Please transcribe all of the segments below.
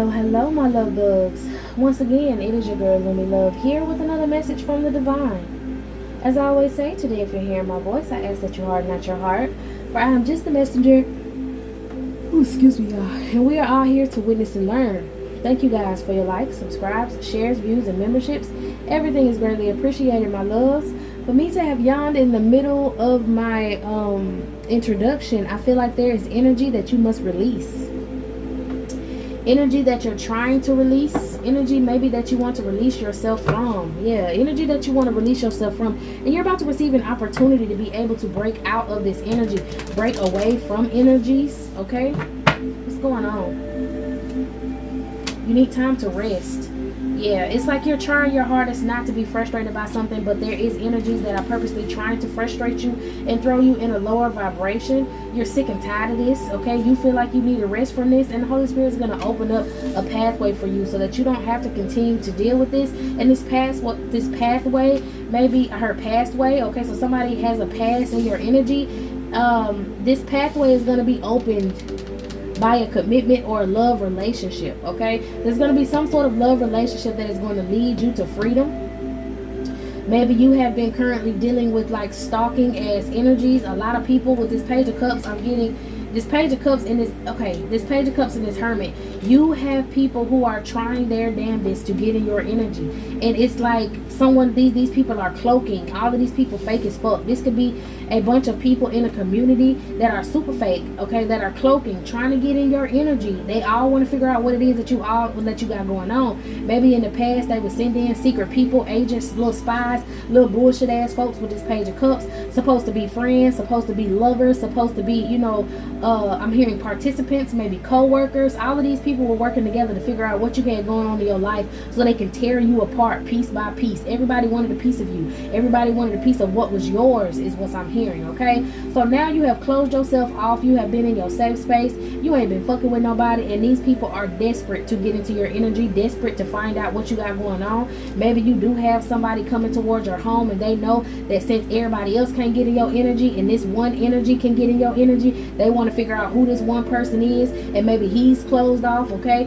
Hello, my love bugs. Once again, it is your girl, Lumi Love, here with another message from the divine. As I always say, today, if you're hearing my voice, I ask that you harden not your heart, for I am just the messenger. Ooh, excuse me, y'all. And we are all here to witness and learn. Thank you guys for your likes, subscribes, shares, views, and memberships. Everything is greatly appreciated, my loves. For me to have yawned in the middle of my introduction, I feel like there is energy that you must release. Energy that you're trying to release. Energy maybe that you want to release yourself from. Yeah, energy that you want to release yourself from. And you're about to receive an opportunity to be able to break out of this energy. Break away from energies. Okay? What's going on? You need time to rest. Yeah, it's like you're trying your hardest not to be frustrated by something, but there is energies that are purposely trying to frustrate you and throw you in a lower vibration. You're sick and tired of this, okay? You feel like you need a rest from this, and the Holy Spirit is going to open up a pathway for you so that you don't have to continue to deal with this. And this pathway, maybe her past way, okay? So somebody has a past in your energy. This pathway is going to be opened by a commitment or a love relationship, okay? There's going to be some sort of love relationship that is going to lead you to freedom. Maybe you have been currently dealing with like stalking as energies. A lot of people with this Page of Cups, I'm getting this Page of Cups and this Page of Cups and this Hermit. You have people who are trying their damnedest to get in your energy. And it's like these people are cloaking. All of these people fake as fuck. This could be a bunch of people in a community that are super fake, okay, that are cloaking, trying to get in your energy. They all want to figure out what it is that you got going on. Maybe in the past they would send in secret people, agents, little spies, little bullshit ass folks with this Page of Cups, supposed to be friends, supposed to be lovers, supposed to be, you know, I'm hearing participants, maybe co-workers. All of these people were working together to figure out what you had going on in your life so they can tear you apart piece by piece. Everybody wanted a piece of you. Everybody wanted a piece of what was yours, is what I'm hearing, okay? So now you have closed yourself off. You have been in your safe space. You ain't been fucking with nobody, and these people are desperate to get into your energy, desperate to find out what you got going on. Maybe you do have somebody coming towards your home, and they know that since everybody else can't get in your energy and this one energy can get in your energy, they want to figure out who this one person is, and maybe he's closed off, okay?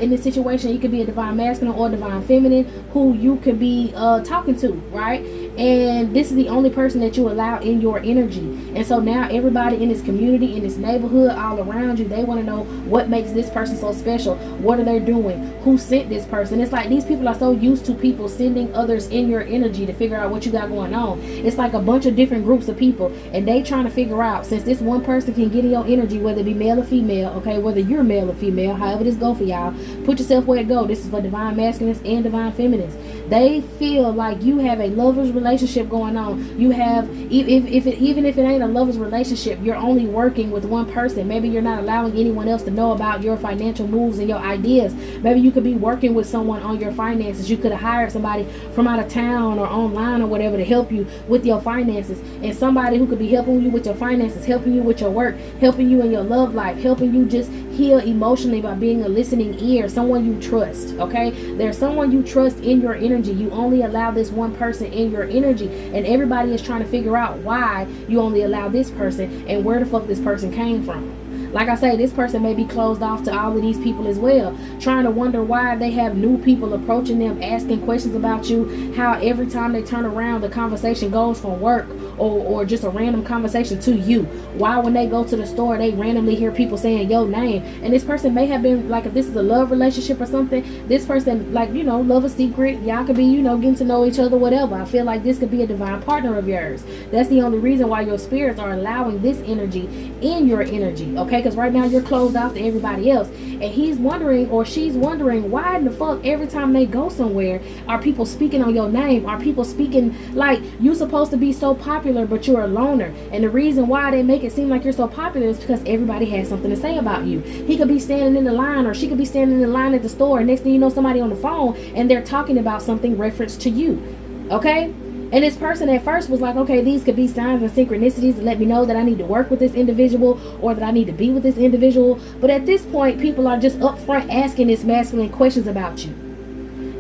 In this situation, you could be a divine masculine or divine feminine who you could be talking to, right? And this is the only person that you allow in your energy. And so now everybody in this community, in this neighborhood, all around you, they want to know what makes this person so special. What are they doing? Who sent this person? It's like these people are so used to people sending others in your energy to figure out what you got going on. It's like a bunch of different groups of people, and they trying to figure out, since this one person can get in your energy, whether it be male or female, okay, whether you're male or female, however this go for y'all, put yourself where it go. This is for divine masculines and divine feminines. They feel like you have a lover's relationship going on. You have, even if it ain't a lover's relationship, you're only working with one person. Maybe you're not allowing anyone else to know about your financial moves and your ideas. Maybe you could be working with someone on your finances. You could have hired somebody from out of town or online or whatever to help you with your finances. And somebody who could be helping you with your finances, helping you with your work, helping you in your love life, helping you just heal emotionally by being a listening ear. Someone you trust, okay? There's someone you trust in your energy. You only allow this one person in your energy, and everybody is trying to figure out why you only allow this person and where the fuck this person came from. Like I say, this person may be closed off to all of these people as well, trying to wonder why they have new people approaching them, asking questions about you, how every time they turn around, the conversation goes from work or just a random conversation to you. Why when they go to the store, they randomly hear people saying your name. And this person may have been, like, if this is a love relationship or something, this person, like, you know, love a secret. Y'all could be, you know, getting to know each other, whatever. I feel like this could be a divine partner of yours. That's the only reason why your spirits are allowing this energy in your energy, okay? Because right now you're closed off to everybody else, and he's wondering or she's wondering why in the fuck every time they go somewhere are people speaking on your name, are people speaking like you supposed to be so popular but you're a loner. And the reason why they make it seem like you're so popular is because everybody has something to say about you. He could be standing in the line, or she could be standing in the line at the store, and next thing you know, somebody on the phone and they're talking about something reference to you, okay? And this person at first was like, okay, these could be signs and synchronicities to let me know that I need to work with this individual or that I need to be with this individual. But at this point, people are just up front asking this masculine questions about you.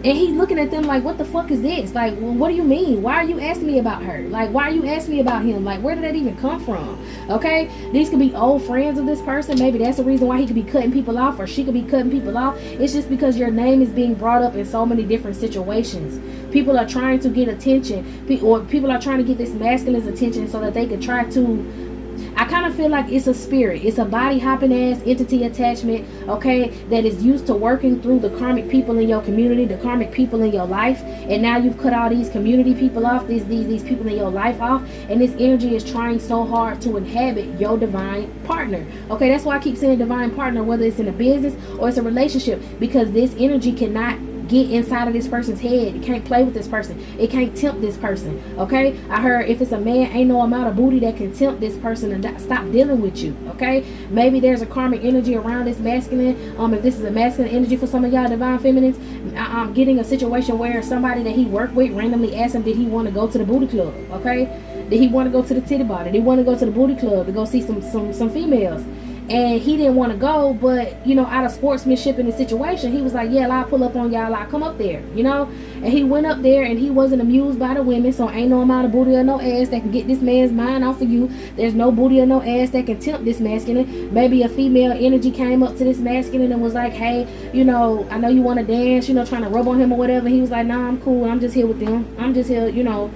And he looking at them like, what the fuck is this? Like, well, what do you mean? Why are you asking me about her? Like, why are you asking me about him? Like, where did that even come from? Okay, these could be old friends of this person. Maybe that's the reason why he could be cutting people off, or she could be cutting people off. It's just because your name is being brought up in so many different situations. People are trying to get attention, or people are trying to get this masculine's attention so that they could try to, I kind of feel like it's a spirit. It's a body hopping ass entity attachment, okay, that is used to working through the karmic people in your community, the karmic people in your life. And now you've cut all these community people off, these people in your life off, and this energy is trying so hard to inhabit your divine partner. Okay, that's why I keep saying divine partner, whether it's in a business or it's a relationship, because this energy cannot get inside of this person's head. It can't play with this person. It can't tempt this person. Okay, I heard if it's a man, ain't no amount of booty that can tempt this person and stop dealing with you. Okay, maybe there's a karmic energy around this masculine. If this is a masculine energy for some of y'all divine feminines, I'm getting a situation where somebody that he worked with randomly asked him, did he want to go to the booty club? Okay, did he want to go to the titty bar? Did he want to go to the booty club to go see some females? And he didn't want to go, but you know, out of sportsmanship in the situation, he was like, yeah, I'll pull up on y'all, I'll come up there, you know. And he went up there, and he wasn't amused by the women. So ain't no amount of booty or no ass that can get this man's mind off of you. There's no booty or no ass that can tempt this masculine. Maybe a female energy came up to this masculine and was like, hey, you know, I know you want to dance, you know, trying to rub on him or whatever. He was like, nah, I'm cool, I'm just here with them, I'm just here, you know,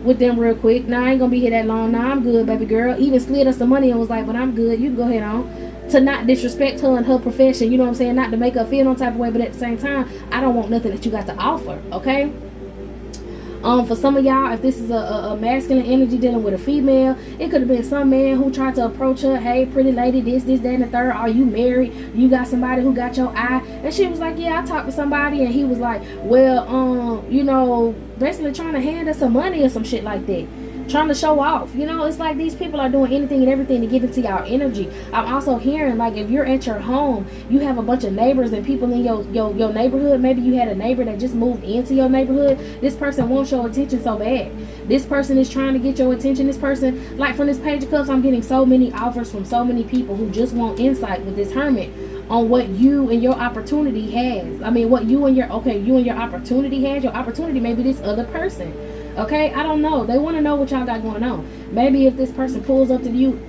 with them real quick. Nah, I ain't gonna be here that long. Nah, I'm good, baby girl. Even slid us some money and was like, but I'm good, you can go ahead on. To not disrespect her and her profession, you know what I'm saying? Not to make her feel no type of way, but at the same time, I don't want nothing that you got to offer, okay? For some of y'all, if this is a masculine energy dealing with a female, it could have been some man who tried to approach her, hey, pretty lady, this, that, and the third. Are you married? You got somebody who got your eye? And she was like, yeah, I talked to somebody. And he was like, well, you know, basically trying to hand us some money or some shit like that. Trying to show off, you know. It's like these people are doing anything and everything to get into your energy. I'm also hearing, like, if you're at your home, you have a bunch of neighbors and people in your neighborhood. Maybe you had a neighbor that just moved into your neighborhood. This person wants your attention so bad. This person is trying to get your attention. This person, like from this page of cups, I'm getting so many offers from so many people who just want insight with this hermit on what you and your opportunity has. I mean, what you and your opportunity has. Your opportunity may be this other person. Okay, I don't know. They want to know what y'all got going on. Maybe if this person pulls up to you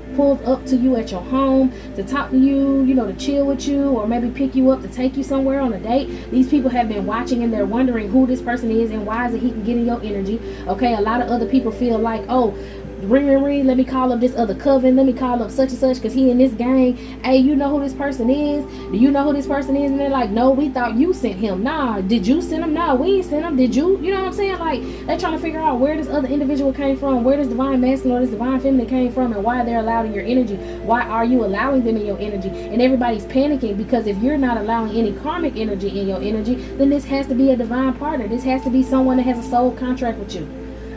at your home to talk to you, you know, to chill with you, or maybe pick you up to take you somewhere on a date. These people have been watching and they're wondering who this person is and why is it he can get in your energy. Okay, a lot of other people feel like, oh, ring, let me call up this other coven, let me call up such and such because he in this gang. Hey, you know who this person is? Do you know who this person is? And they're like, no, we thought you sent him. Nah, did you send him? Nah, we ain't sent him. Did you? You know what I'm saying? Like, they're trying to figure out where this other individual came from, where this divine masculine or this divine feminine came from, and why they're allowed in your energy. Why are you allowing them in your energy? And everybody's panicking because if you're not allowing any karmic energy in your energy, then this has to be a divine partner. This has to be someone that has a soul contract with you.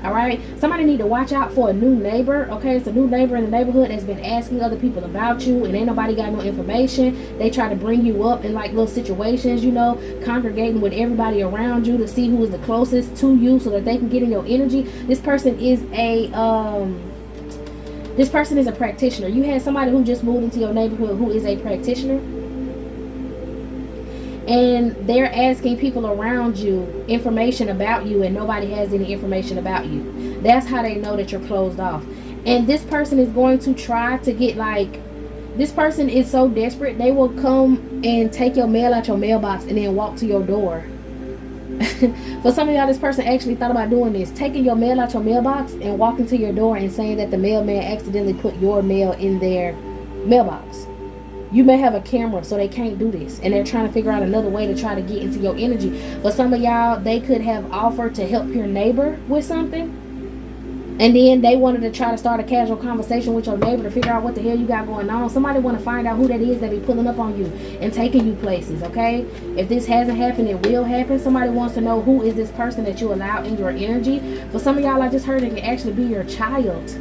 All right, somebody need to watch out for a new neighbor. Okay, it's a new neighbor in the neighborhood that's been asking other people about you, and ain't nobody got no information. They try to bring you up in like little situations, you know, congregating with everybody around you to see who is the closest to you so that they can get in your energy. This person is a practitioner. You had somebody who just moved into your neighborhood who is a practitioner, and they're asking people around you information about you, and nobody has any information about you. That's how they know that you're closed off. And this person is going to try to get, like, this person is so desperate, they will come and take your mail out your mailbox and then walk to your door. For some of y'all, this person actually thought about doing this, taking your mail out your mailbox and walking to your door and saying that the mailman accidentally put your mail in their mailbox. You may have a camera, so they can't do this, and they're trying to figure out another way to try to get into your energy. For some of y'all, they could have offered to help your neighbor with something, and then they wanted to try to start a casual conversation with your neighbor to figure out what the hell you got going on. Somebody want to find out who that is that be pulling up on you and taking you places. Okay, if this hasn't happened, it will happen. Somebody wants to know who is this person that you allow in your energy. For some of y'all, I just heard it can actually be your child.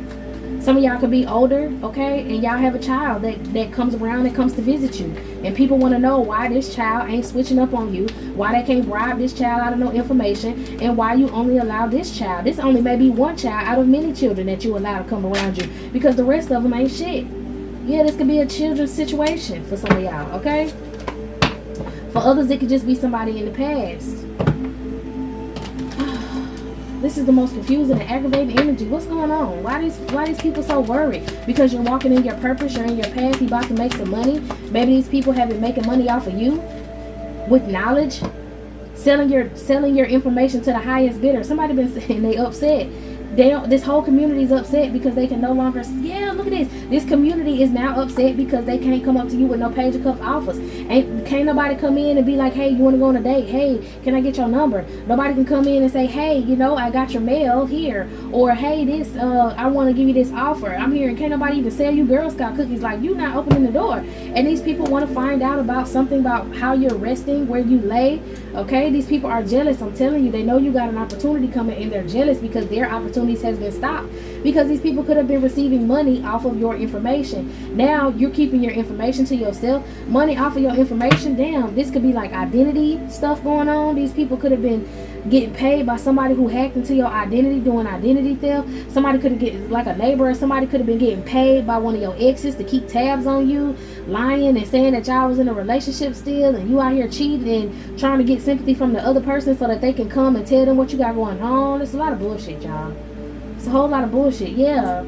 Some of y'all could be older, okay, and y'all have a child that comes around and comes to visit you. And people want to know why this child ain't switching up on you, why they can't bribe this child out of no information, and why you only allow this child. This only may be one child out of many children that you allow to come around you, because the rest of them ain't shit. Yeah, this could be a children's situation for some of y'all, okay? For others, it could just be somebody in the past. This is the most confusing and aggravating energy. What's going on? Why these people so worried? Because you're walking in your purpose, you're in your path, you're about to make some money. Maybe these people have been making money off of you with knowledge, selling your information to the highest bidder. Somebody been saying they upset. This whole community is upset because they can no longer. Yeah, look at this. This community is now upset because they can't come up to you with no page of cup offers. And can't nobody come in and be like, hey, you want to go on a date? Hey, can I get your number? Nobody can come in and say, hey, you know, I got your mail here, or hey, this I want to give you this offer. I'm here, and can't nobody even sell you Girl Scout cookies. Like, you not opening the door. And these people want to find out about something about how you're resting, where you lay. Okay, these people are jealous. I'm telling you, they know you got an opportunity coming, and they're jealous because their opportunity has been stopped, because these people could have been receiving money off of your information. Now you're keeping your information to yourself. Money off of your information. Damn, this could be like identity stuff going on. These people could have been getting paid by somebody who hacked into your identity, doing identity theft. Somebody could have get like a laborer. Somebody could have been getting paid by one of your exes to keep tabs on you, lying and saying that y'all was in a relationship still, and you out here cheating and trying to get sympathy from the other person so that they can come and tell them what you got going on. It's a lot of bullshit, y'all. It's a whole lot of bullshit. Yeah,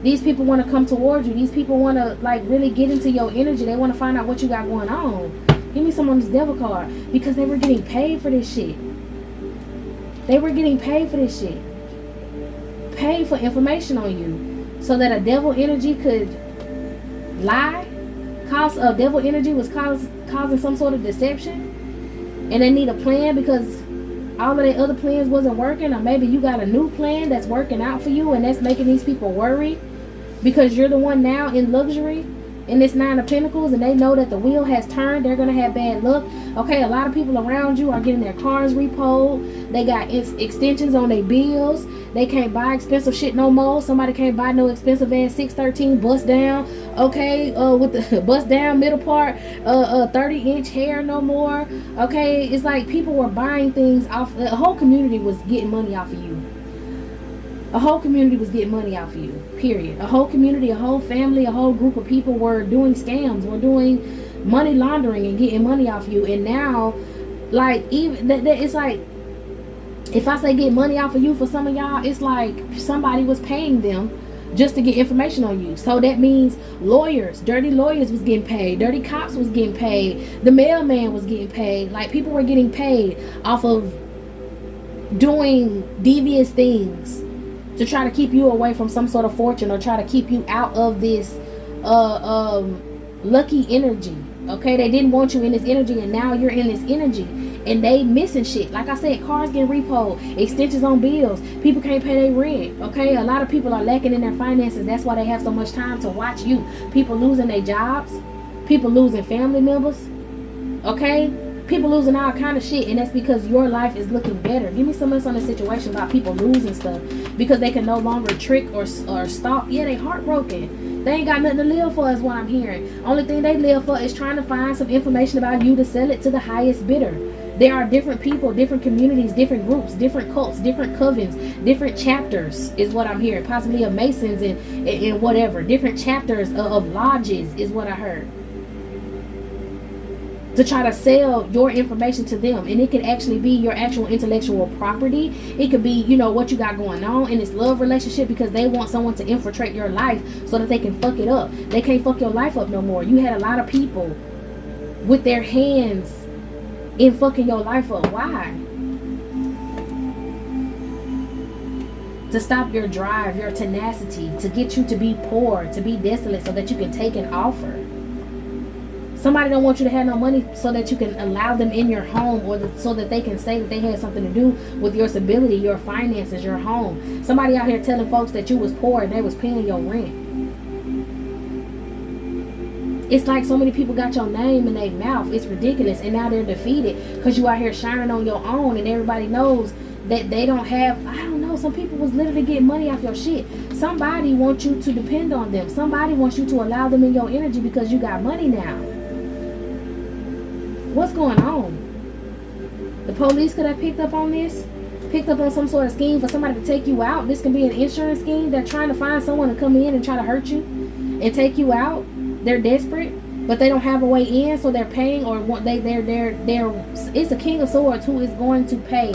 these people want to come towards you. These people want to like really get into your energy. They want to find out what you got going on. Give me some on this devil card, because they were getting paid for this shit. They were getting paid for this shit. Paid for information on you, so that a devil energy could lie. A devil energy was causing some sort of deception, and they need a plan because all of their other plans wasn't working, or maybe you got a new plan that's working out for you, and that's making these people worry because you're the one now in luxury in this 9 of Pentacles, and they know that the wheel has turned. They're gonna have bad luck. Okay, a lot of people around you are getting their cars repoed. They got extensions on their bills. They can't buy expensive shit no more. Somebody can't buy no expensive ass 613 bust down. Okay, with the bust down middle part, 30-inch hair no more. Okay, it's like people were buying things off. The whole community was getting money off of you. A whole community was getting money off of you, period. A whole community, a whole family, a whole group of people were doing scams, were doing money laundering and getting money off you. And now, like, even it's like, if I say get money off of you, for some of y'all, it's like somebody was paying them just to get information on you. So that means lawyers, dirty lawyers was getting paid, dirty cops was getting paid, the mailman was getting paid. Like, people were getting paid off of doing devious things to try to keep you away from some sort of fortune, or try to keep you out of this lucky energy. Okay, they didn't want you in this energy, and now you're in this energy, and they missing shit. Like I said, cars getting repoed, extensions on bills, people can't pay their rent. Okay, a lot of people are lacking in their finances. That's why they have so much time to watch you. People losing their jobs, people losing family members. Okay, people losing all kind of shit, and that's because your life is looking better. Give me some else on the situation about people losing stuff because they can no longer trick or stalk. Yeah, they heartbroken. They ain't got nothing to live for, is what I'm hearing. Only thing they live for is trying to find some information about you to sell it to the highest bidder. There are different people, different communities, different groups, different cults, different covens, different chapters is what I'm hearing. Possibly of Masons and whatever. Different chapters of lodges is what I heard, to try to sell your information to them. And it could actually be your actual intellectual property. It could be, you know, what you got going on in this love relationship, because they want someone to infiltrate your life so that they can fuck it up. They can't fuck your life up no more. You had a lot of people with their hands in fucking your life up. Why? To stop your drive, your tenacity, to get you to be poor, to be desolate, so that you can take an offer. Somebody don't want you to have no money so that you can allow them in your home, or so that they can say that they had something to do with your stability, your finances, your home. Somebody out here telling folks that you was poor and they was paying your rent. It's like so many people got your name in their mouth. It's ridiculous. And now they're defeated because you out here shining on your own, and everybody knows that they don't have, I don't know, some people was literally getting money off your shit. Somebody wants you to depend on them. Somebody wants you to allow them in your energy because you got money now. What's going on? The police could have picked up on this, picked up on some sort of scheme for somebody to take you out. This can be an insurance scheme. They're trying to find someone to come in and try to hurt you and take you out. They're desperate, but they don't have a way in, so they're paying, or they're it's a King of Swords who is going to pay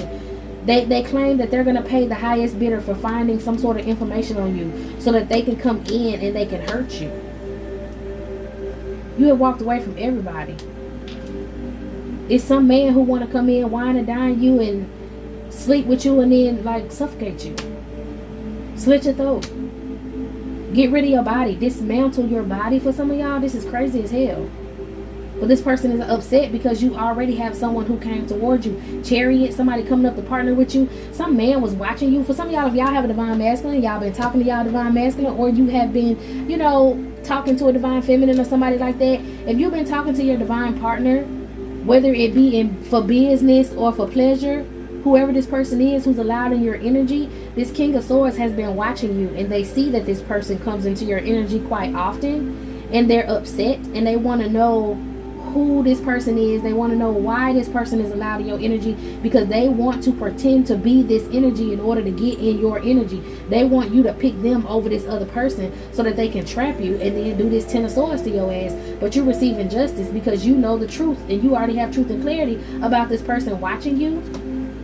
They claim that they're going to pay the highest bidder for finding some sort of information on you so that they can come in and they can hurt you. You have walked away from everybody. It's some man who want to come in, wine and dine you and sleep with you and then like suffocate you. Slit your throat. Get rid of your body. Dismantle your body. For some of y'all, this is crazy as hell. But this person is upset because you already have someone who came towards you. Chariot, somebody coming up to partner with you. Some man was watching you. For some of y'all, if y'all have a divine masculine, y'all been talking to y'all divine masculine, or you have been, you know, talking to a divine feminine or somebody like that. If you've been talking to your divine partner, whether it be for business or for pleasure, whoever this person is who's allowed in your energy, this King of Swords has been watching you, and they see that this person comes into your energy quite often, and they're upset, and they want to know who this person is. They want to know why this person is allowed in your energy, because they want to pretend to be this energy in order to get in your energy. They want you to pick them over this other person so that they can trap you and then do this 10 of Swords to your ass. But you're receiving justice because you know the truth, and you already have truth and clarity about this person watching you.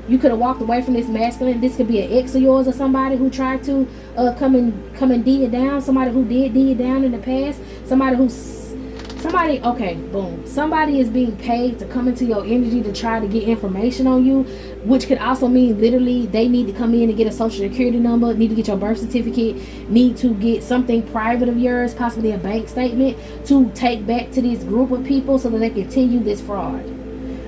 You could have walked away from this masculine. This could be an ex of yours or somebody who tried to come and D you down. Somebody who did D you down in the past. Okay, boom. Somebody is being paid to come into your energy to try to get information on you, which could also mean literally they need to come in and get a social security number, need to get your birth certificate, need to get something private of yours, possibly a bank statement, to take back to this group of people so that they continue this fraud.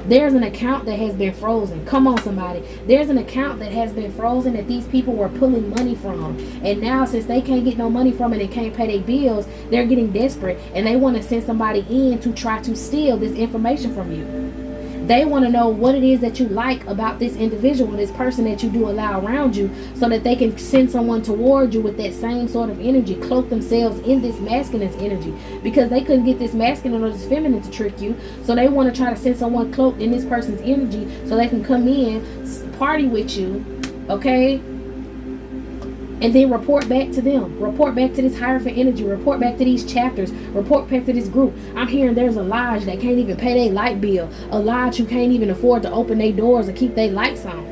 There's an account that has been frozen. Come on, somebody. There's an account that has been frozen that these people were pulling money from. And now, since they can't get no money from it and can't pay their bills, they're getting desperate. And they want to send somebody in to try to steal this information from you. They want to know what it is that you like about this individual, this person that you do allow around you, so that they can send someone toward you with that same sort of energy, cloak themselves in this masculine's energy, because they couldn't get this masculine or this feminine to trick you. So they want to try to send someone cloaked in this person's energy so they can come in, party with you, okay? And then report back to them. Report back to this Hierophant energy. Report back to these chapters. Report back to this group. I'm hearing there's a lodge that can't even pay their light bill. A lodge who can't even afford to open their doors and keep their lights on.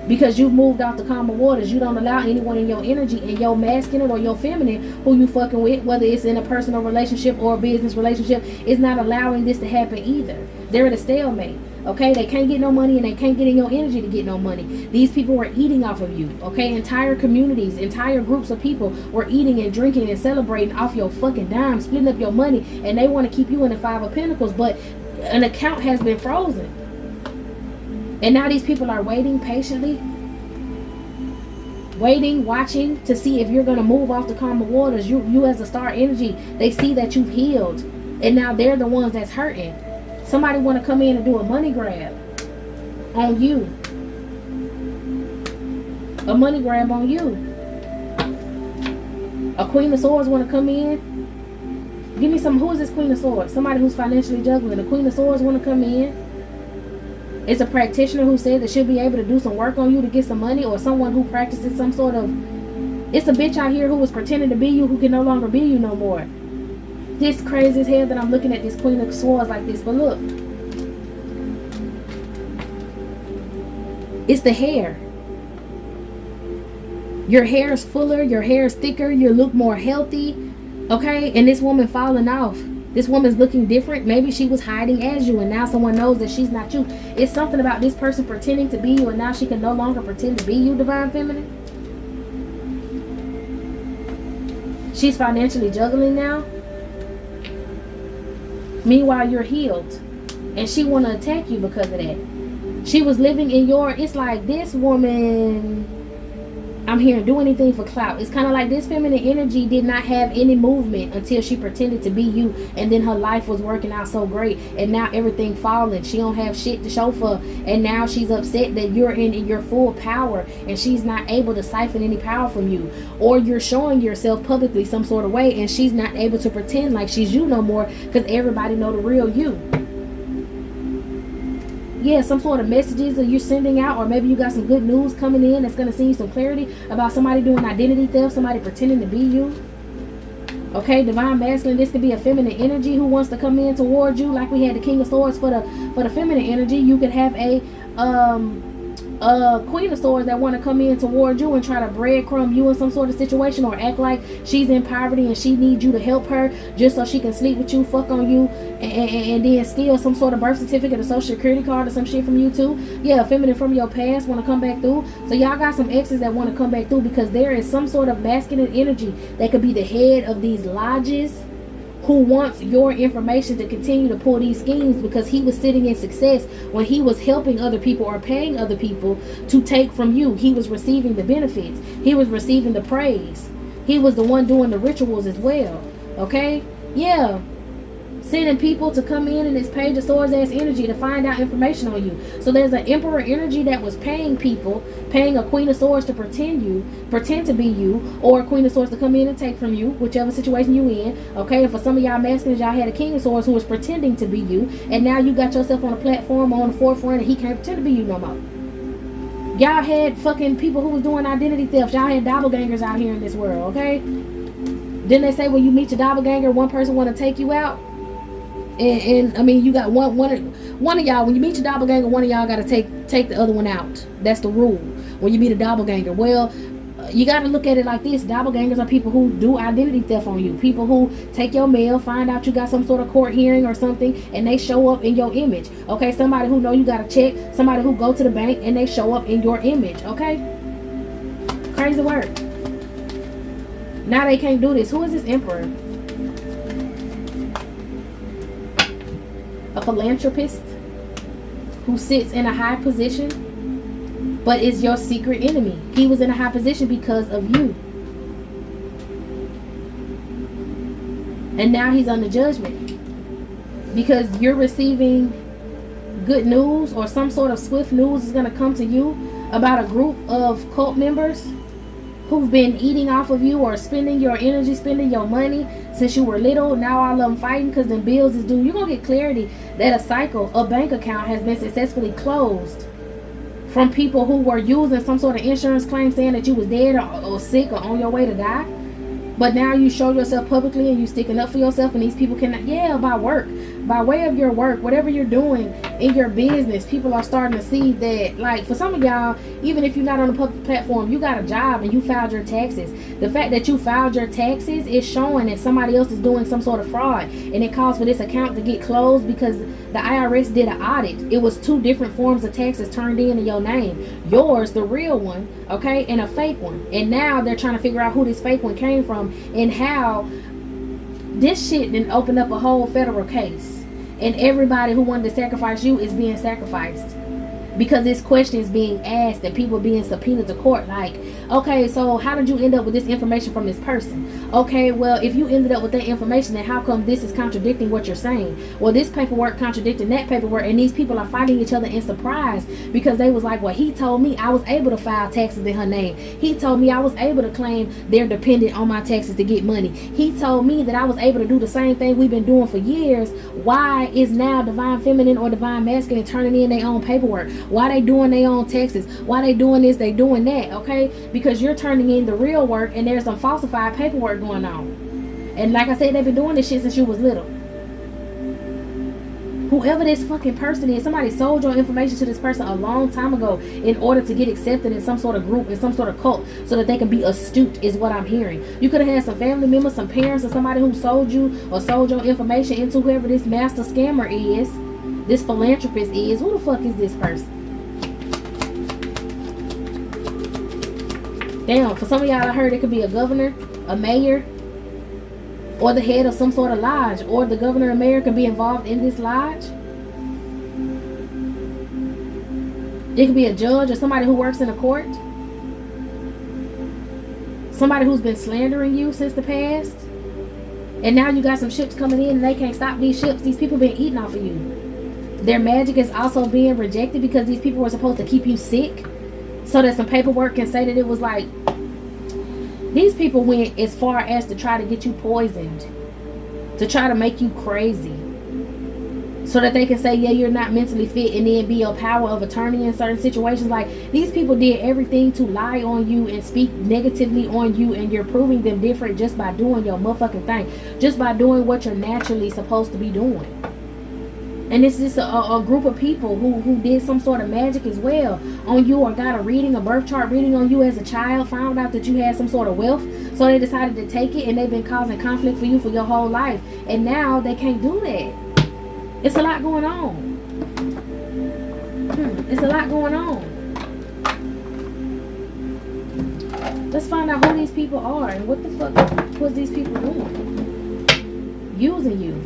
Because you've moved off the calmer waters. You don't allow anyone in your energy, and your masculine or your feminine who you fucking with, whether it's in a personal relationship or a business relationship, is not allowing this to happen either. They're at a stalemate. Okay, they can't get no money, and they can't get in your energy to get no money. These people were eating off of you. Okay, entire communities, entire groups of people were eating and drinking and celebrating off your fucking dime, splitting up your money, and they want to keep you in the Five of Pentacles, but an account has been frozen. And now these people are waiting patiently, waiting, watching to see if you're going to move off the calmer waters. You as a star energy, they see that you've healed, and now they're the ones that's hurting. Somebody want to come in and do a money grab on you. A money grab on you. A Queen of Swords want to come in. Give me some. Who is this Queen of Swords? Somebody who's financially juggling. A Queen of Swords want to come in. It's a practitioner who said that she'll be able to do some work on you to get some money, or someone who practices some sort of... It's a bitch out here who was pretending to be you who can no longer be you no more. This crazy as hell that I'm looking at this Queen of Swords like this. But look. It's the hair. Your hair is fuller. Your hair is thicker. You look more healthy. Okay? And this woman falling off. This woman's looking different. Maybe she was hiding as you, and now someone knows that she's not you. It's something about this person pretending to be you, and now she can no longer pretend to be you, Divine Feminine. She's financially juggling now. Meanwhile, you're healed, and she want to attack you because of that. She was living in your... It's like this woman... I'm hearing do anything for clout. It's kind of like this feminine energy did not have any movement until she pretended to be you, and then her life was working out so great, and now everything falling. She don't have shit to show for, and now she's upset that you're in your full power, and she's not able to siphon any power from you, or you're showing yourself publicly some sort of way, and she's not able to pretend like she's you no more because everybody know the real you. Yeah, some sort of messages that you're sending out, or maybe you got some good news coming in that's going to send you some clarity about somebody doing identity theft, somebody pretending to be you. Okay, Divine Masculine, this could be a feminine energy who wants to come in towards you, like we had the King of Swords for the feminine energy. You could have a Queen of Swords that want to come in toward you and try to breadcrumb you in some sort of situation, or act like she's in poverty and she needs you to help her just so she can sleep with you, fuck on you, and then steal some sort of birth certificate or social security card or some shit from you too. Yeah, feminine from your past want to come back through. So y'all got some exes that want to come back through because there is some sort of masculine energy that could be the head of these lodges, who wants your information to continue to pull these schemes because he was sitting in success when he was helping other people or paying other people to take from you. He was receiving the benefits. He was receiving the praise. He was the one doing the rituals as well. Okay? Yeah. Sending people to come in this Page of Swords ass energy to find out information on you. So there's an Emperor energy that was paying people, paying a Queen of Swords to pretend to be you, or a Queen of Swords to come in and take from you, whichever situation you in. Okay, and for some of y'all masculines, y'all had a King of Swords who was pretending to be you, and now you got yourself on a platform on the forefront and he can't pretend to be you no more. Y'all had fucking people who was doing identity theft. Y'all had doppelgangers out here in this world, okay? Didn't they say when you meet your doppelganger, one person want to take you out? And I mean, you got one of y'all, when you meet your doppelganger, one of y'all got to take the other one out. That's the rule when you meet a doppelganger. Well, you got to look at it like this. Doppelgangers are people who do identity theft on you. People who take your mail, find out you got some sort of court hearing or something, and they show up in your image. Okay, somebody who know you got a check, somebody who go to the bank and they show up in your image. Okay, crazy work. Now they can't do this. Who is this Emperor? A philanthropist who sits in a high position but is your secret enemy. He was in a high position because of you, and now he's under judgment because you're receiving good news, or some sort of swift news is going to come to you about a group of cult members who've been eating off of you or spending your energy, spending your money since you were little. Now all of them fighting because the bills is due. You're going to get clarity that a bank account has been successfully closed from people who were using some sort of insurance claim saying that you was dead or sick or on your way to die. But now you show yourself publicly and you sticking up for yourself, and these people cannot, by work, by way of your work, whatever you're doing in your business, people are starting to see that, like, for some of y'all, even if you're not on a public platform, you got a job and you filed your taxes. The fact that you filed your taxes is showing that somebody else is doing some sort of fraud, and it calls for this account to get closed because the IRS did an audit. It was 2 different forms of taxes turned in your name. Yours, the real one, okay, and a fake one. And now they're trying to figure out who this fake one came from and how this shit didn't open up a whole federal case. And everybody who wanted to sacrifice you is being sacrificed because this question is being asked and people being subpoenaed to court. Like, okay, so how did you end up with this information from this person? Okay, well, if you ended up with that information, then how come this is contradicting what you're saying? Well, this paperwork contradicting that paperwork, and these people are fighting each other in surprise because they was like, well, he told me I was able to file taxes in her name. He told me I was able to claim they're dependent on my taxes to get money. He told me that I was able to do the same thing we've been doing for years. Why is now Divine Feminine or Divine Masculine turning in their own paperwork? Why they doing their own taxes? Why they doing this, they doing that? Okay, because you're turning in the real work and there's some falsified paperwork going on. And like I said, they've been doing this shit since you was little. Whoever this fucking person is, somebody sold your information to this person a long time ago in order to get accepted in some sort of group, in some sort of cult, so that they can be astute, is what I'm hearing. You could have had some family members, some parents, or somebody who sold you or sold your information into whoever this master scammer is, this philanthropist is. Who the fuck is this person? Damn, for some of y'all, I heard it could be a governor, a mayor, or the head of some sort of lodge, or the governor and mayor could be involved in this lodge. It could be a judge or somebody who works in a court. Somebody who's been slandering you since the past. And now you got some ships coming in and they can't stop these ships. These people been eating off of you. Their magic is also being rejected because these people were supposed to keep you sick, so that some paperwork can say that it was like, these people went as far as to try to get you poisoned, to try to make you crazy, so that they can say, yeah, you're not mentally fit, and then be a power of attorney in certain situations. Like, these people did everything to lie on you and speak negatively on you, and you're proving them different just by doing your motherfucking thing, just by doing what you're naturally supposed to be doing. And it's just a group of people who did some sort of magic as well on you, or got a reading, a birth chart reading on you as a child, found out that you had some sort of wealth, so they decided to take it, and they've been causing conflict for you for your whole life, and now they can't do that. It's a lot going on. It's a lot going on. Let's find out who these people are and what the fuck was these people doing. Using you.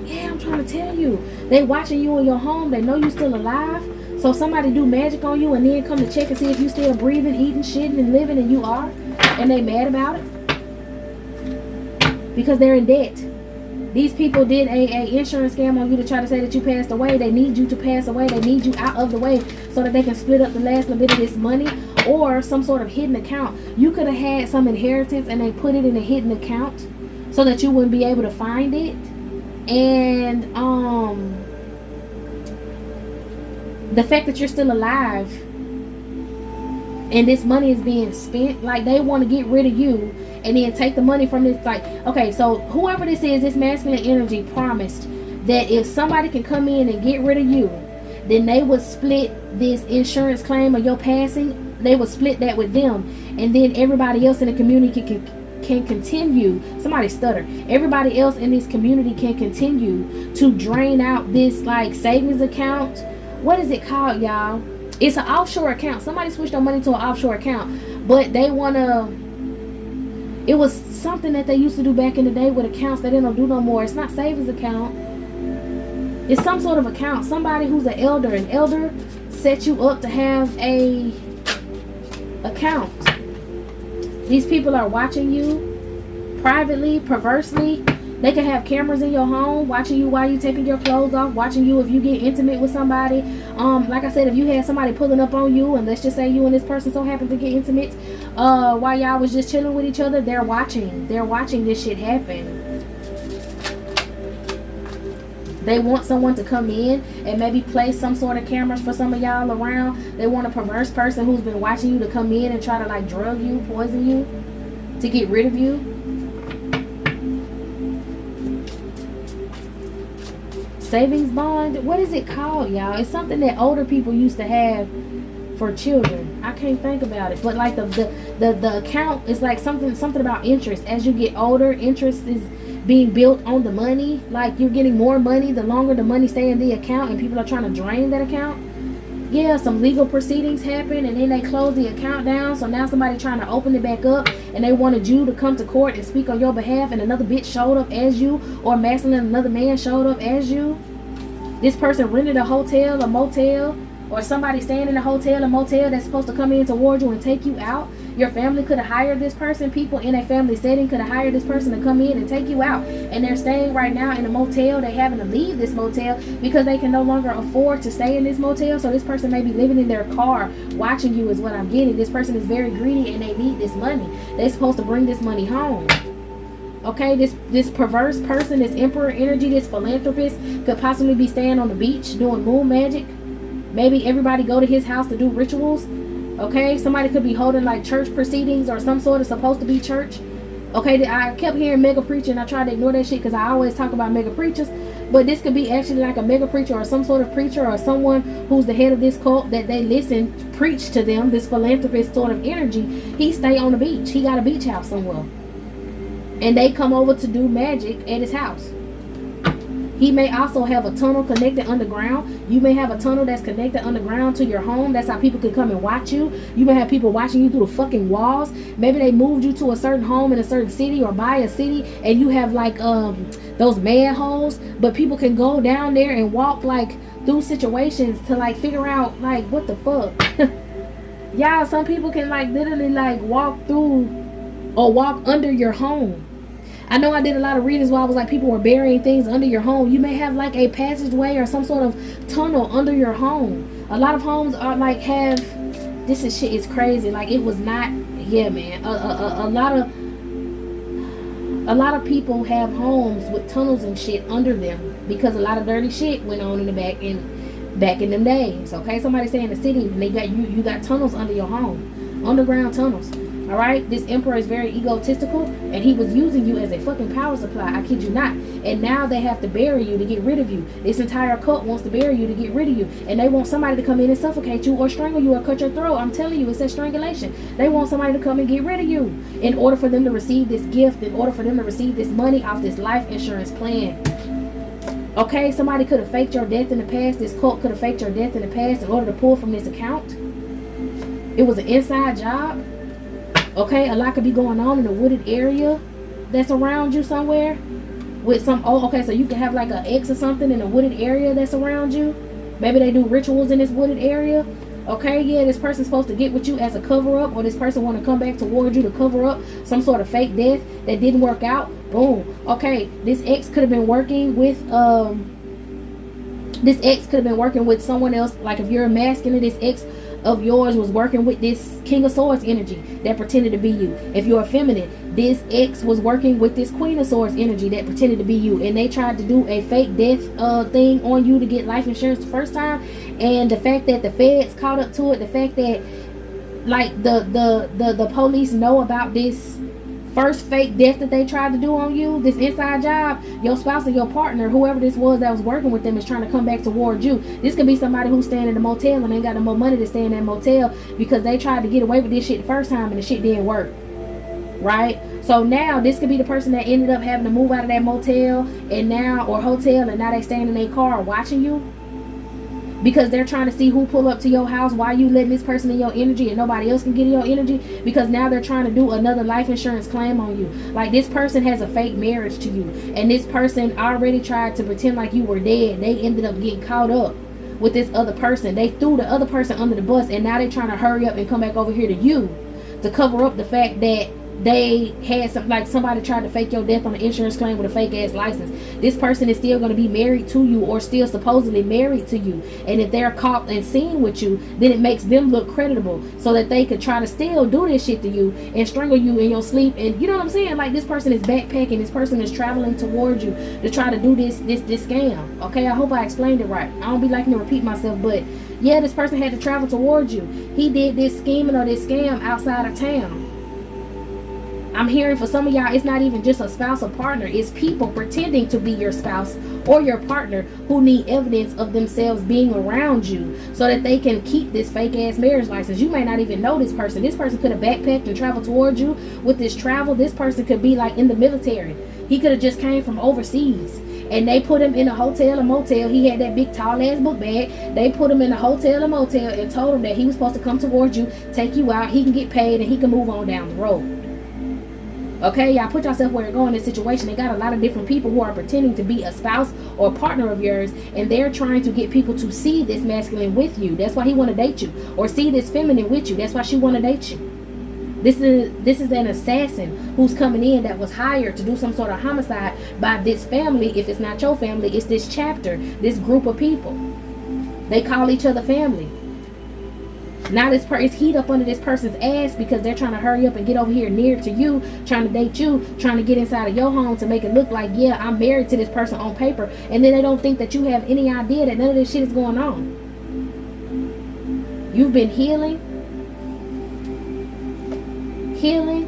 Yeah, I'm trying to tell you. They watching you in your home. They know you still alive. So somebody do magic on you and then come to check and see if you still breathing, eating, shitting, and living, and you are. And they mad about it. Because they're in debt. These people did a insurance scam on you to try to say that you passed away. They need you to pass away. They need you out of the way so that they can split up the last little bit of this money, or some sort of hidden account. You could have had some inheritance and they put it in a hidden account so that you wouldn't be able to find it. And the fact that you're still alive and this money is being spent, like they want to get rid of you and then take the money from this. Like, okay, so whoever this is, this masculine energy promised that if somebody can come in and get rid of you, then they would split this insurance claim of your passing. They would split that with them, and then everybody else in the community can continue. Somebody stutter. Everybody else in this community can continue to drain out this like savings account. What is it called, y'all? It's an offshore account. Somebody switched their money to an offshore account, but they want to. It was something that they used to do back in the day with accounts that they don't do no more. It's not savings account. It's some sort of account. Somebody who's an elder set you up to have a account. These people are watching you privately, perversely. They can have cameras in your home watching you while you taking your clothes off, watching you if you get intimate with somebody. Like I said, if you had somebody pulling up on you, and let's just say you and this person so happen to get intimate while y'all was just chilling with each other, they're watching this shit happen. They want someone to come in and maybe place some sort of cameras for some of y'all around. They want a perverse person who's been watching you to come in and try to like drug you, poison you, to get rid of you. Savings bond, what is it called, y'all? It's something that older people used to have for children. I can't think about it, but like the account is like something about interest. As you get older, interest is being built on the money. Like you're getting more money the longer the money stay in the account, and people are trying to drain that account. Yeah, some legal proceedings happen, and then they close the account down. So now somebody trying to open it back up, and they wanted you to come to court and speak on your behalf, and another bitch showed up as you, or masculine another man showed up as you. This person rented a hotel, a motel, or somebody staying in a hotel, a motel that's supposed to come in toward you and take you out. Your family could have hired this person. People in a family setting could have hired this person to come in and take you out. And they're staying right now in a motel. They're having to leave this motel because they can no longer afford to stay in this motel. So this person may be living in their car watching you is what I'm getting. This person is very greedy and they need this money. They're supposed to bring this money home. Okay, this perverse person, this emperor energy, this philanthropist could possibly be staying on the beach doing moon magic. Maybe everybody go to his house to do rituals. Okay, somebody could be holding like church proceedings or some sort of supposed to be church. Okay, I kept hearing mega preacher and I tried to ignore that shit because I always talk about mega preachers. But this could be actually like a mega preacher or some sort of preacher or someone who's the head of this cult that they listen, preach to them, this philanthropist sort of energy. He stay on the beach. He got a beach house somewhere. And they come over to do magic at his house. He may also have a tunnel connected underground. You may have a tunnel that's connected underground to your home. That's how people can come and watch you. You may have people watching you through the fucking walls. Maybe they moved you to a certain home in a certain city or by a city, and you have like those manholes, but people can go down there and walk like through situations to like figure out like what the fuck. Y'all, some people can like literally like walk through or walk under your home. I know I did a lot of readings where I was like people were burying things under your home. You may have like a passageway or some sort of tunnel under your home. A lot of homes are like have, this is shit is crazy. Like it was not, yeah man, a lot of people have homes with tunnels and shit under them because a lot of dirty shit went on in the back in them days. Okay, somebody say in the city they got you got tunnels under your home, underground tunnels. All right, this emperor is very egotistical, and he was using you as a fucking power supply. I kid you not. And now they have to bury you to get rid of you. This entire cult wants to bury you to get rid of you, and they want somebody to come in and suffocate you or strangle you or cut your throat. I'm telling you, it's that strangulation. They want somebody to come and get rid of you in order for them to receive this gift, in order for them to receive this money off this life insurance plan. Okay, somebody could have faked your death in the past. This cult could have faked your death in the past in order to pull from this account. It was an inside job. Okay, a lot could be going on in the wooded area that's around you somewhere with some, oh, okay, so you can have like an ex or something in a wooded area that's around you. Maybe they do rituals in this wooded area. Okay, yeah, this person's supposed to get with you as a cover-up, or this person want to come back towards you to cover up some sort of fake death that didn't work out. Boom. Okay, this ex could have been working with, someone else. Like if you're a masculine, this ex of yours was working with this King of Swords energy that pretended to be you. If you're a feminine, this ex was working with this Queen of Swords energy that pretended to be you, and they tried to do a fake death thing on you to get life insurance the first time. And the fact that the feds caught up to it, the fact that like the police know about this first fake death that they tried to do on you, this inside job, your spouse or your partner, whoever this was that was working with them, is trying to come back towards you. This could be somebody who's staying in a motel and ain't got no more money to stay in that motel because they tried to get away with this shit the first time and the shit didn't work. Right? So now this could be the person that ended up having to move out of that motel and now, or hotel, and now they staying in their car watching you, because they're trying to see who pull up to your house. Why you letting this person in your energy and nobody else can get in your energy? Because now they're trying to do another life insurance claim on you. Like this person has a fake marriage to you, and this person already tried to pretend like you were dead. They ended up getting caught up with this other person. They threw the other person under the bus, and now they're trying to hurry up and come back over here to you to cover up the fact that they had some, like somebody tried to fake your death on an insurance claim with a fake ass license. This person is still going to be married to you, or still supposedly married to you, and if they're caught and seen with you, then it makes them look creditable so that they could try to still do this shit to you and strangle you in your sleep. And you know what I'm saying? Like this person is backpacking, this person is traveling towards you to try to do this scam. Okay, I hope I explained it right. I don't be liking to repeat myself, but yeah, this person had to travel towards you. He did this scheming or this scam outside of town. I'm hearing for some of y'all, it's not even just a spouse or partner. It's people pretending to be your spouse or your partner who need evidence of themselves being around you so that they can keep this fake ass marriage license. You may not even know this person. This person could have backpacked and traveled towards you with this travel. This person could be like in the military. He could have just came from overseas, and they put him in a hotel or motel. He had that big tall ass book bag. They put him in a hotel or motel and told him that he was supposed to come towards you, take you out, he can get paid, and he can move on down the road. Okay, y'all put yourself where you're going in this situation. They got a lot of different people who are pretending to be a spouse or partner of yours, and they're trying to get people to see this masculine with you. That's why he want to date you, or see this feminine with you. That's why she want to date you. This is an assassin who's coming in that was hired to do some sort of homicide by this family. If it's not your family, it's this chapter, this group of people. They call each other family. Now this it's heat up under this person's ass because they're trying to hurry up and get over here near to you, trying to date you, trying to get inside of your home to make it look like, yeah, I'm married to this person on paper. And then they don't think that you have any idea that none of this shit is going on. You've been healing.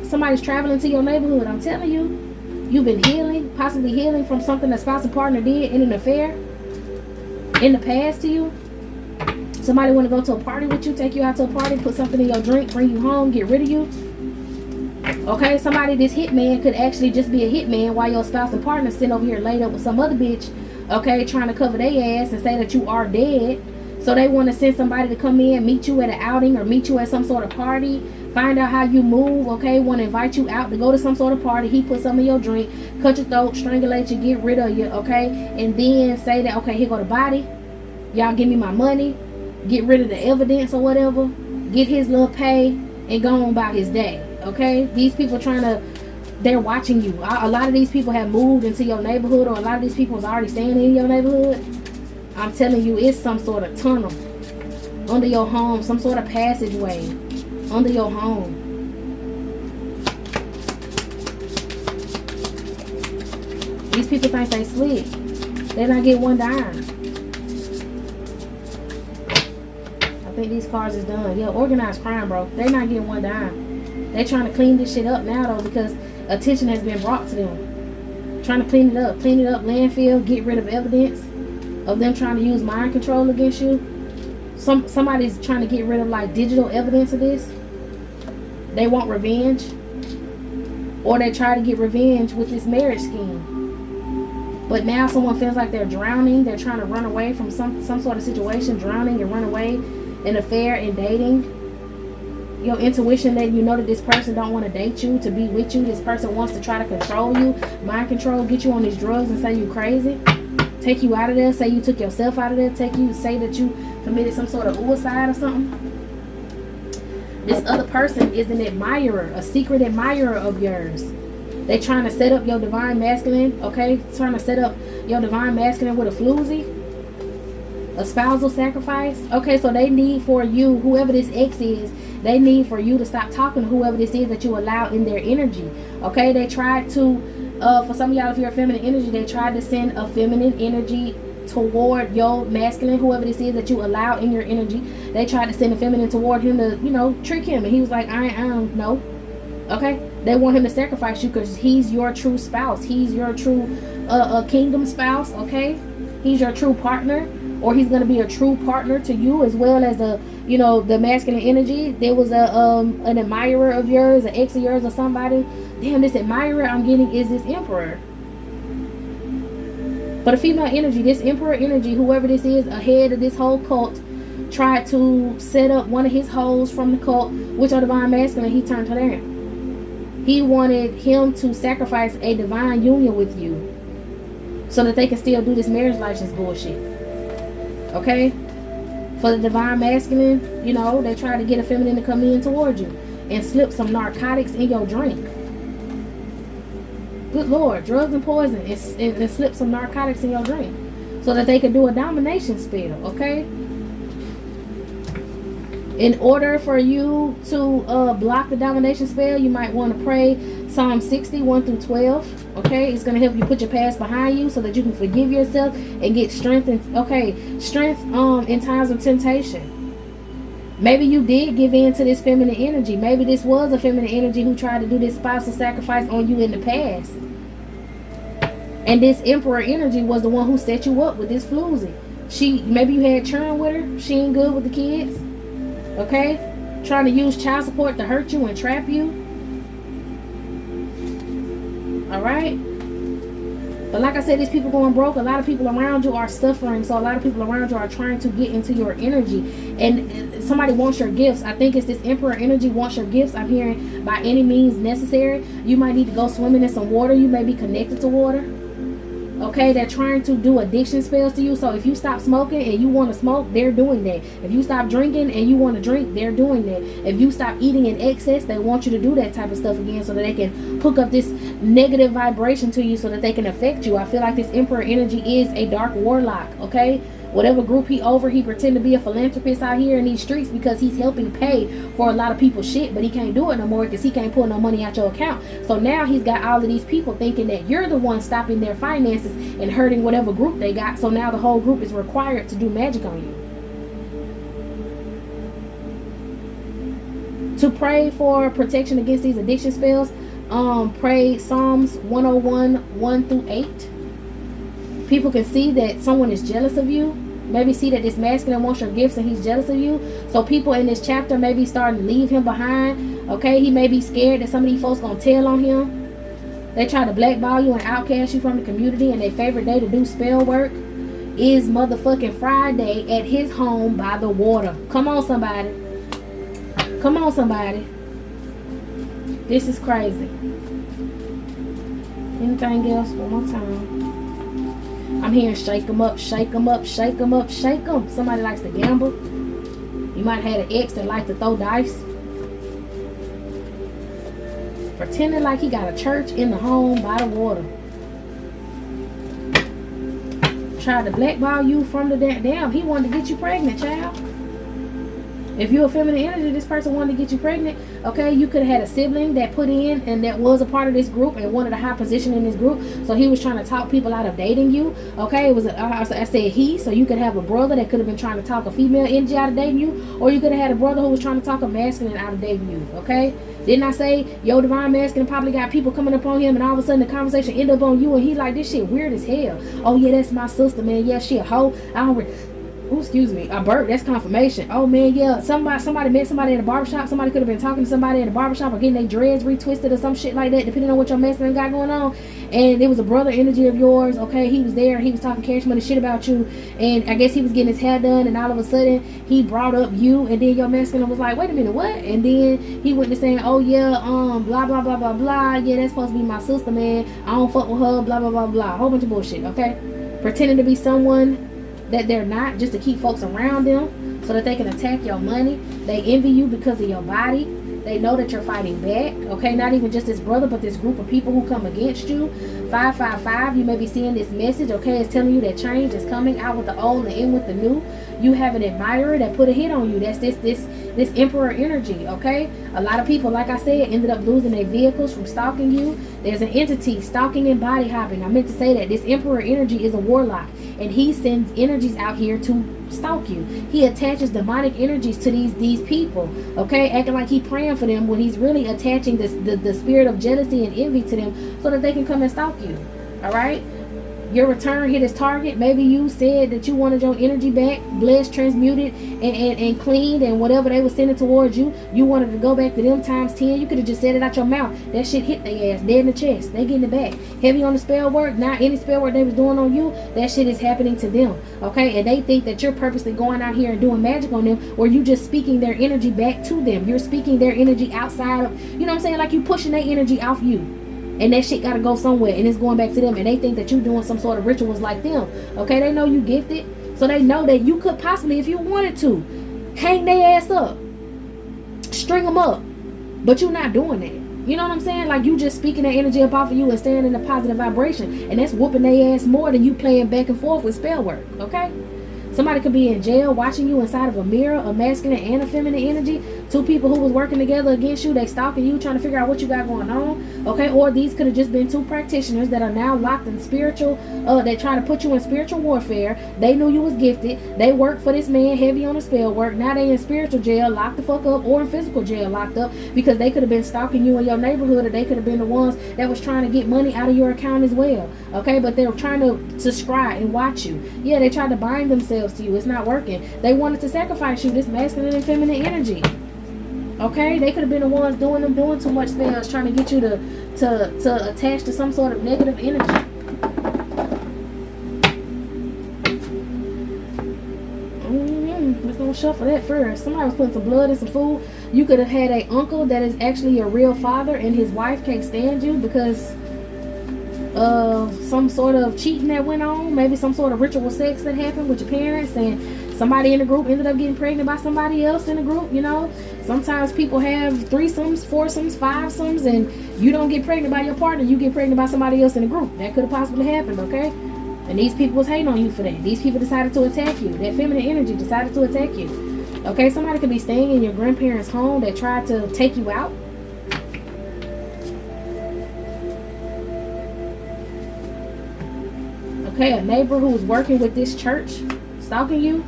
Somebody's traveling to your neighborhood. I'm telling you, you've been healing, possibly healing from something that spouse and partner did in an affair in the past to you. Somebody want to go to a party with you, take you out to a party, put something in your drink, bring you home, get rid of you. Okay, somebody, this hitman could actually just be a hitman while your spouse and partner sitting over here laid up with some other bitch, okay, trying to cover their ass and say that you are dead. So they want to send somebody to come in, meet you at an outing or meet you at some sort of party, find out how you move, okay, want to invite you out to go to some sort of party. He put some in your drink, cut your throat, strangulate you, get rid of you, okay, and then say that, okay, here go the body, y'all give me my money, get rid of the evidence or whatever, get his little pay, and go on about his day. Okay, these people they're watching you. A lot of these people have moved into your neighborhood, or a lot of these people is already staying in your neighborhood. I'm telling you, it's some sort of tunnel under your home, some sort of passageway under your home. These people think they slick. They're not getting one dime. I think these cards is done. Yeah, organized crime, bro. They're not getting one dime. They trying to clean this shit up now though, because attention has been brought to them. Trying to clean it up, landfill, get rid of evidence of them trying to use mind control against you. Somebody's trying to get rid of like digital evidence of this. They want revenge, or they try to get revenge with this marriage scheme. But now someone feels like they're drowning. They're trying to run away from some sort of situation, drowning and run away in affair and dating. Your intuition that you know that this person don't want to date you, to be with you. This person wants to try to control you, mind control, get you on these drugs and say you crazy, take you out of there, say you took yourself out of there, say that you committed some sort of suicide or something. This other person is an admirer, a secret admirer of yours. They trying to set up your divine masculine, okay? Trying to set up your divine masculine with a floozy, a spousal sacrifice. Okay, so they need for you, whoever this ex is, they need for you to stop talking to whoever this is that you allow in their energy. Okay, they tried to, for some of y'all, if you're a feminine energy, they tried to send a feminine energy toward your masculine, whoever this is that you allow in your energy. They tried to send a feminine toward him to, you know, trick him. And he was like, I don't know. Okay, they want him to sacrifice you because he's your true spouse. He's your true kingdom spouse. Okay, he's your true partner, or he's going to be a true partner to you, as well as the, you know, the masculine energy. There was an admirer of yours, an ex of yours, or somebody. Damn, this admirer I'm getting is this emperor. For the female energy, this emperor energy, whoever this is, ahead of this whole cult, tried to set up one of his hoes from the cult, which are divine masculine. He turned her down. He wanted him to sacrifice a divine union with you so that they can still do this marriage license bullshit. Okay? For the divine masculine, you know, they try to get a feminine to come in towards you and slip some narcotics in your drink. Good Lord, drugs and poison, and slip some narcotics in your drink so that they can do a domination spell. Okay? In order for you to block the domination spell, you might want to pray Psalm 60, 1 through 12. Okay, it's going to help you put your past behind you so that you can forgive yourself and get strength. Strength in times of temptation. Maybe you did give in to this feminine energy. Maybe this was a feminine energy who tried to do this spousal sacrifice on you in the past. And this emperor energy was the one who set you up with this floozy. Maybe you had children with her. She ain't good with the kids. Okay, trying to use child support to hurt you and trap you. All right, but like I said, these people going broke. A lot of people around you are suffering, so a lot of people around you are trying to get into your energy, and somebody wants your gifts. I think it's this emperor energy wants your gifts. I'm hearing by any means necessary. You might need to go swimming in some water. You may be connected to water. Okay, they're trying to do addiction spells to you. So if you stop smoking and you want to smoke, they're doing that. If you stop drinking and you want to drink, they're doing that. If you stop eating in excess, they want you to do that type of stuff again so that they can hook up this negative vibration to you so that they can affect you. I feel like this emperor energy is a dark warlock. Okay, whatever group he pretend to be a philanthropist out here in these streets because he's helping pay for a lot of people's shit, but he can't do it no more because he can't pull no money out your account. So now he's got all of these people thinking that you're the one stopping their finances and hurting whatever group they got. So now the whole group is required to do magic on you. To pray for protection against these addiction spells, pray Psalms 101, 1 through 8. People can see that someone is jealous of you. Maybe see that this masculine wants your gifts and he's jealous of you. So people in this chapter may be starting to leave him behind. Okay, he may be scared that some of these folks gonna tell on him. They try to blackball you and outcast you from the community, and their favorite day to do spell work is motherfucking Friday at his home by the water. Come on, somebody. Come on, somebody. This is crazy. Anything else? One more time. I'm hearing shake them up, shake them up, shake them up, shake them. Somebody likes to gamble. You might have had an ex that likes to throw dice. Pretending like he got a church in the home by the water. Tried to blackball you from the damn. He wanted to get you pregnant, child. If you're a feminine energy, this person wanted to get you pregnant, okay? You could have had a sibling that put in and that was a part of this group and wanted a high position in this group. So he was trying to talk people out of dating you, okay? It was, I said he, so you could have a brother that could have been trying to talk a female energy out of dating you, or you could have had a brother who was trying to talk a masculine out of dating you, okay? Didn't I say, your divine masculine probably got people coming up on him and all of a sudden the conversation end up on you and he like, this shit weird as hell. Oh yeah, that's my sister, man. Yeah, she a hoe. I don't excuse me, a burp, that's confirmation. Oh man, yeah, somebody met somebody at a barbershop. Somebody could have been talking to somebody at a barbershop or getting their dreads retwisted or some shit like that, depending on what your masculine got going on. And it was a brother energy of yours, okay? He was there, he was talking cash money shit about you, and I guess he was getting his hair done, and all of a sudden he brought up you, and then your masculine was like, wait a minute, what? And then he went to saying, oh yeah, blah blah blah blah blah, yeah, that's supposed to be my sister, man, I don't fuck with her, blah blah blah blah, a whole bunch of bullshit, okay? Pretending to be someone that they're not, just to keep folks around them so that they can attack your money. They envy you because of your body. They know that you're fighting back, okay? Not even just this brother, but this group of people who come against you. 555, you may be seeing this message, okay? It's telling you that change is coming, out with the old and in with the new. You have an admirer that put a hit on you. That's this emperor energy, okay? A lot of people, like I said, ended up losing their vehicles from stalking you. There's an entity stalking and body hopping. I meant to say that this emperor energy is a warlock, and he sends energies out here to stalk you. He attaches demonic energies to these people, okay, acting like he praying for them when he's really attaching the spirit of jealousy and envy to them so that they can come and stalk you. All right, your return hit its target. Maybe you said that you wanted your energy back, blessed, transmuted, and cleaned, and whatever they were sending towards you, you wanted to go back to them times 10. You could have just said it out your mouth. That shit hit their ass dead in the chest. They getting it back. Heavy on the spell work. Now any spell work they was doing on you, that shit is happening to them, okay? And they think that you're purposely going out here and doing magic on them, or you just speaking their energy back to them. You're speaking their energy outside of, you know what I'm saying, like you pushing their energy off you. And that shit gotta go somewhere, and it's going back to them, and they think that you're doing some sort of rituals like them, okay? They know you gifted, so they know that you could possibly, if you wanted to, hang their ass up, string them up, but you're not doing that. You know what I'm saying? Like, you just speaking that energy up off of you and staying in a positive vibration, and that's whooping their ass more than you playing back and forth with spell work, okay? Somebody could be in jail watching you inside of a mirror, a masculine and a feminine energy. Two people who was working together against you, they stalking you, trying to figure out what you got going on, okay? Or these could have just been two practitioners that are now locked in spiritual, they trying to put you in spiritual warfare. They knew you was gifted. They worked for this man, heavy on the spell work. Now they in spiritual jail, locked the fuck up, or in physical jail, locked up, because they could have been stalking you in your neighborhood, or they could have been the ones that was trying to get money out of your account as well, okay? But they were trying to subscribe and watch you. Yeah, they tried to bind themselves to you. It's not working. They wanted to sacrifice you, this masculine and feminine energy. Okay, they could have been the ones doing too much spells, trying to get you to attach to some sort of negative energy. Let's go shuffle that first. Somebody was putting some blood in some food. You could have had a uncle that is actually your real father, and his wife can't stand you because of some sort of cheating that went on. Maybe some sort of ritual sex that happened with your parents, and somebody in the group ended up getting pregnant by somebody else in the group. You know, sometimes people have threesomes, foursomes, fivesomes, and you don't get pregnant by your partner, you get pregnant by somebody else in the group. That could have possibly happened, okay? And these people was hating on you for that. These people decided to attack you. That feminine energy decided to attack you, okay? Somebody could be staying in your grandparents' home that tried to take you out. Okay, a neighbor who was working with this church stalking you.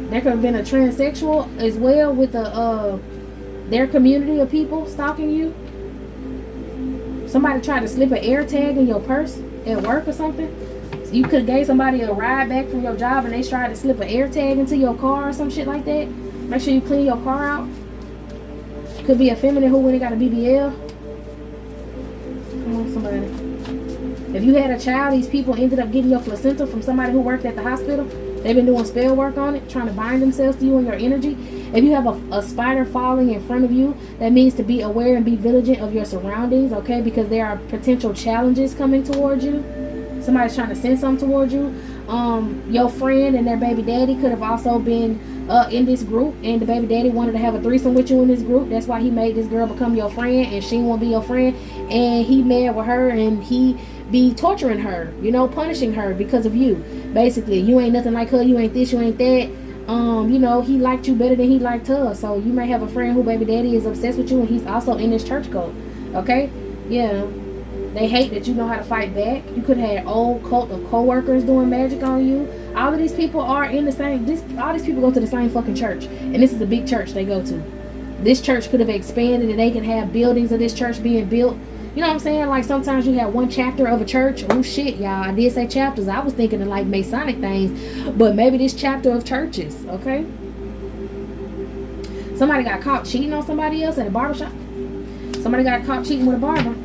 There could have been a transsexual as well with their community of people stalking you. Somebody tried to slip an air tag in your purse at work or something. So you could have gave somebody a ride back from your job and they tried to slip an air tag into your car or some shit like that. Make sure you clean your car out. Could be a feminine who went and got a BBL. Come on, somebody. If you had a child, these people ended up getting your placenta from somebody who worked at the hospital. They've been doing spell work on it, trying to bind themselves to you and your energy. If you have a spider falling in front of you, that means to be aware and be vigilant of your surroundings, okay? Because there are potential challenges coming towards you. Somebody's trying to send something towards you. Your friend and their baby daddy could have also been in this group, and the baby daddy wanted to have a threesome with you in this group. That's why he made this girl become your friend, and she won't be your friend. And he mad with her, and he be torturing her, you know, punishing her because of you. Basically, you ain't nothing like her, you ain't this, you ain't that. You know, he liked you better than he liked her. So you may have a friend who baby daddy is obsessed with you and he's also in this church cult. Okay? Yeah. They hate that you know how to fight back. You could have had old cult of co-workers doing magic on you. All of these people are in the same, all these people go to the same fucking church. And this is the big church they go to. This church could have expanded and they can have buildings of this church being built. You know what I'm saying? Like sometimes you have one chapter of a church. Oh shit, y'all. I did say chapters. I was thinking of like Masonic things. But maybe this chapter of churches, okay? Somebody got caught cheating on somebody else at a barbershop. Somebody got caught cheating with a barber.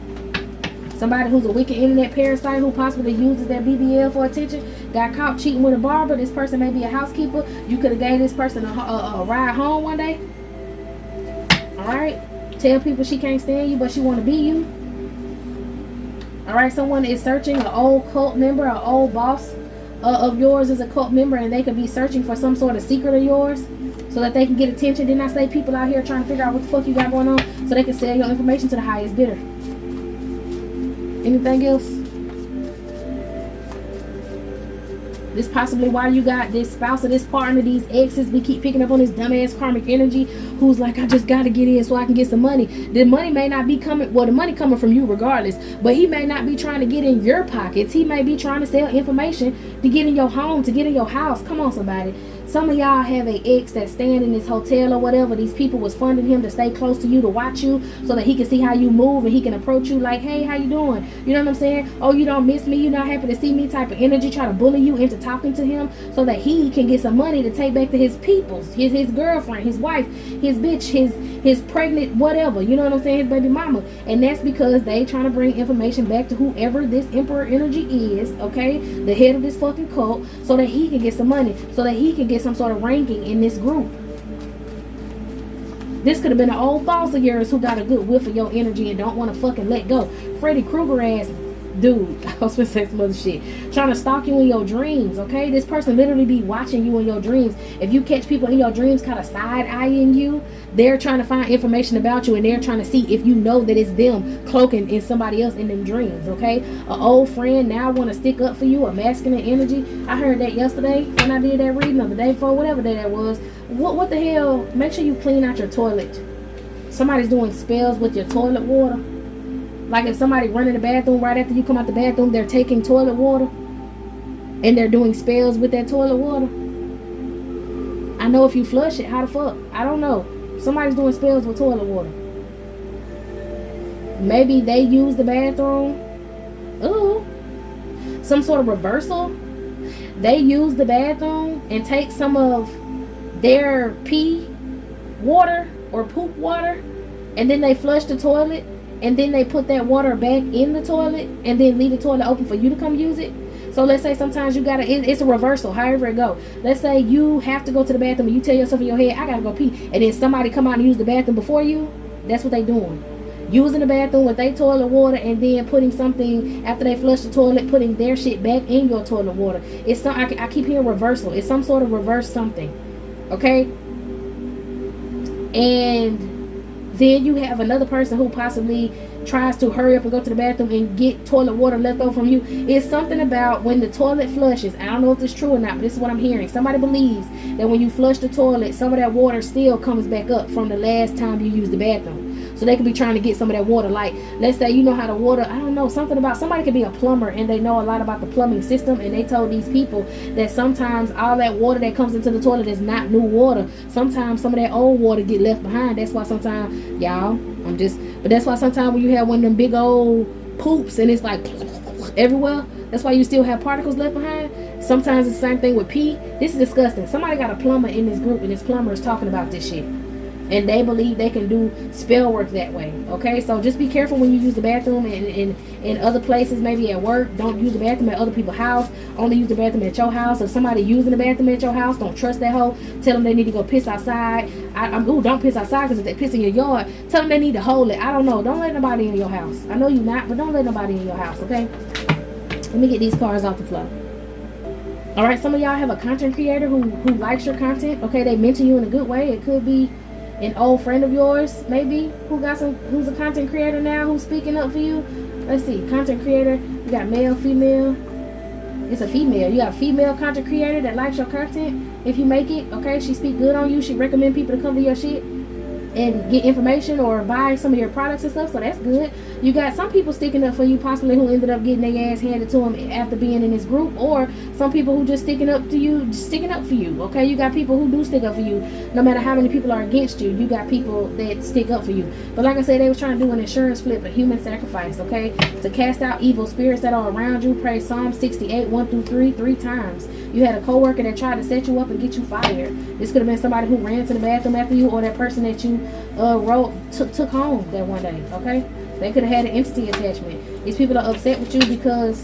Somebody who's a wicked internet parasite who possibly uses their BBL for attention got caught cheating with a barber. This person may be a housekeeper. You could have gave this person a ride home one day. Alright? Tell people she can't stand you, but she want to be you. Alright? Someone is searching, an old cult member, an old boss of yours is a cult member, and they could be searching for some sort of secret of yours so that they can get attention. Didn't I say people out here trying to figure out what the fuck you got going on so they can sell your information to the highest bidder? Anything else? This possibly why you got this spouse or this partner, these exes. We keep picking up on this dumbass karmic energy who's like, I just got to get in so I can get some money. The money may not be coming, well, the money coming from you regardless, but he may not be trying to get in your pockets. He may be trying to sell information to get in your home, to get in your house. Come on, somebody. Some of y'all have a ex that's staying in this hotel or whatever. These people was funding him to stay close to you, to watch you so that he can see how you move and he can approach you like, hey, how you doing? You know what I'm saying? Oh, you don't miss me? You're not happy to see me type of energy, try to bully you into talking to him so that he can get some money to take back to his peoples, his girlfriend, his wife, his bitch, his pregnant whatever. You know what I'm saying? His baby mama. And that's because they trying to bring information back to whoever this emperor energy is, okay? The head of this fucking cult, so that he can get some money, so that he can get some sort of ranking in this group. This could have been an old boss of yours who got a good whiff of your energy and don't want to fucking let go. Freddy Krueger ass dude. I was gonna say some other shit. Trying to stalk you in your dreams, okay? This person literally be watching you in your dreams. If you catch people in your dreams kind of side-eyeing you, they're trying to find information about you and they're trying to see if you know that it's them cloaking in somebody else in them dreams, okay? An old friend now want to stick up for you, a masculine energy. I heard that yesterday when I did that reading, or the day before, whatever day that was. What the hell? Make sure you clean out your toilet. Somebody's doing spells with your toilet water. Like if somebody run in the bathroom right after you come out the bathroom, they're taking toilet water and they're doing spells with that toilet water. I know if you flush it, how the fuck? I don't know. Somebody's doing spells with toilet water. Maybe they use the bathroom. Ooh. Some sort of reversal. They use the bathroom and take some of their pee water or poop water, and then they flush the toilet, and then they put that water back in the toilet and then leave the toilet open for you to come use it. So let's say sometimes you gotta, it's a reversal, however it go. Let's say you have to go to the bathroom and you tell yourself in your head, I gotta go pee, and then somebody come out and use the bathroom before you. That's what they doing. Using the bathroom with their toilet water and then putting something, after they flush the toilet, putting their shit back in your toilet water. It's some, I keep hearing reversal. It's some sort of reverse something. Okay? And then you have another person who possibly tries to hurry up and go to the bathroom and get toilet water left over from you. It's something about when the toilet flushes. I don't know if this is true or not, but this is what I'm hearing. Somebody believes that when you flush the toilet, some of that water still comes back up from the last time you used the bathroom. So they could be trying to get some of that water. Like, let's say you know how to water, I don't know, something about, somebody could be a plumber and they know a lot about the plumbing system, and they told these people that sometimes all that water that comes into the toilet is not new water. Sometimes some of that old water get left behind. That's why sometimes, y'all, but that's why sometimes when you have one of them big old poops and it's like everywhere, that's why you still have particles left behind. Sometimes it's the same thing with pee. This is disgusting. Somebody got a plumber in this group, and this plumber is talking about this shit. And they believe they can do spell work that way. Okay, so just be careful when you use the bathroom in other places, maybe at work. Don't use the bathroom at other people's house. Only use the bathroom at your house. If somebody using the bathroom at your house, don't trust that hoe. Tell them they need to go piss outside. Don't piss outside, because if they piss in your yard, tell them they need to hold it. I don't know. Don't let nobody in your house. I know you not, but don't let nobody in your house, okay? Let me get these cards off the floor. All right, some of y'all have a content creator who likes your content. Okay, they mention you in a good way. It could be an old friend of yours, maybe, who's a content creator now, who's speaking up for you. Let's see, content creator. You got male, female. It's a female. You got a female content creator that likes your content. If you make it, okay, she speak good on you. She recommend people to come to your shit and get information or buy some of your products and stuff, so that's good. You got some people sticking up for you, possibly, who ended up getting their ass handed to them after being in this group, or some people who just sticking up for you, okay? You got people who do stick up for you, no matter how many people are against you. You got people that stick up for you. But like I said, they was trying to do an insurance flip, a human sacrifice, okay? To cast out evil spirits that are around you, pray Psalm 68, 1-3, 3 times. You had a coworker that tried to set you up and get you fired. This could have been somebody who ran to the bathroom after you, or that person that you took home that one day, okay? They could have had an entity attachment. These people are upset with you because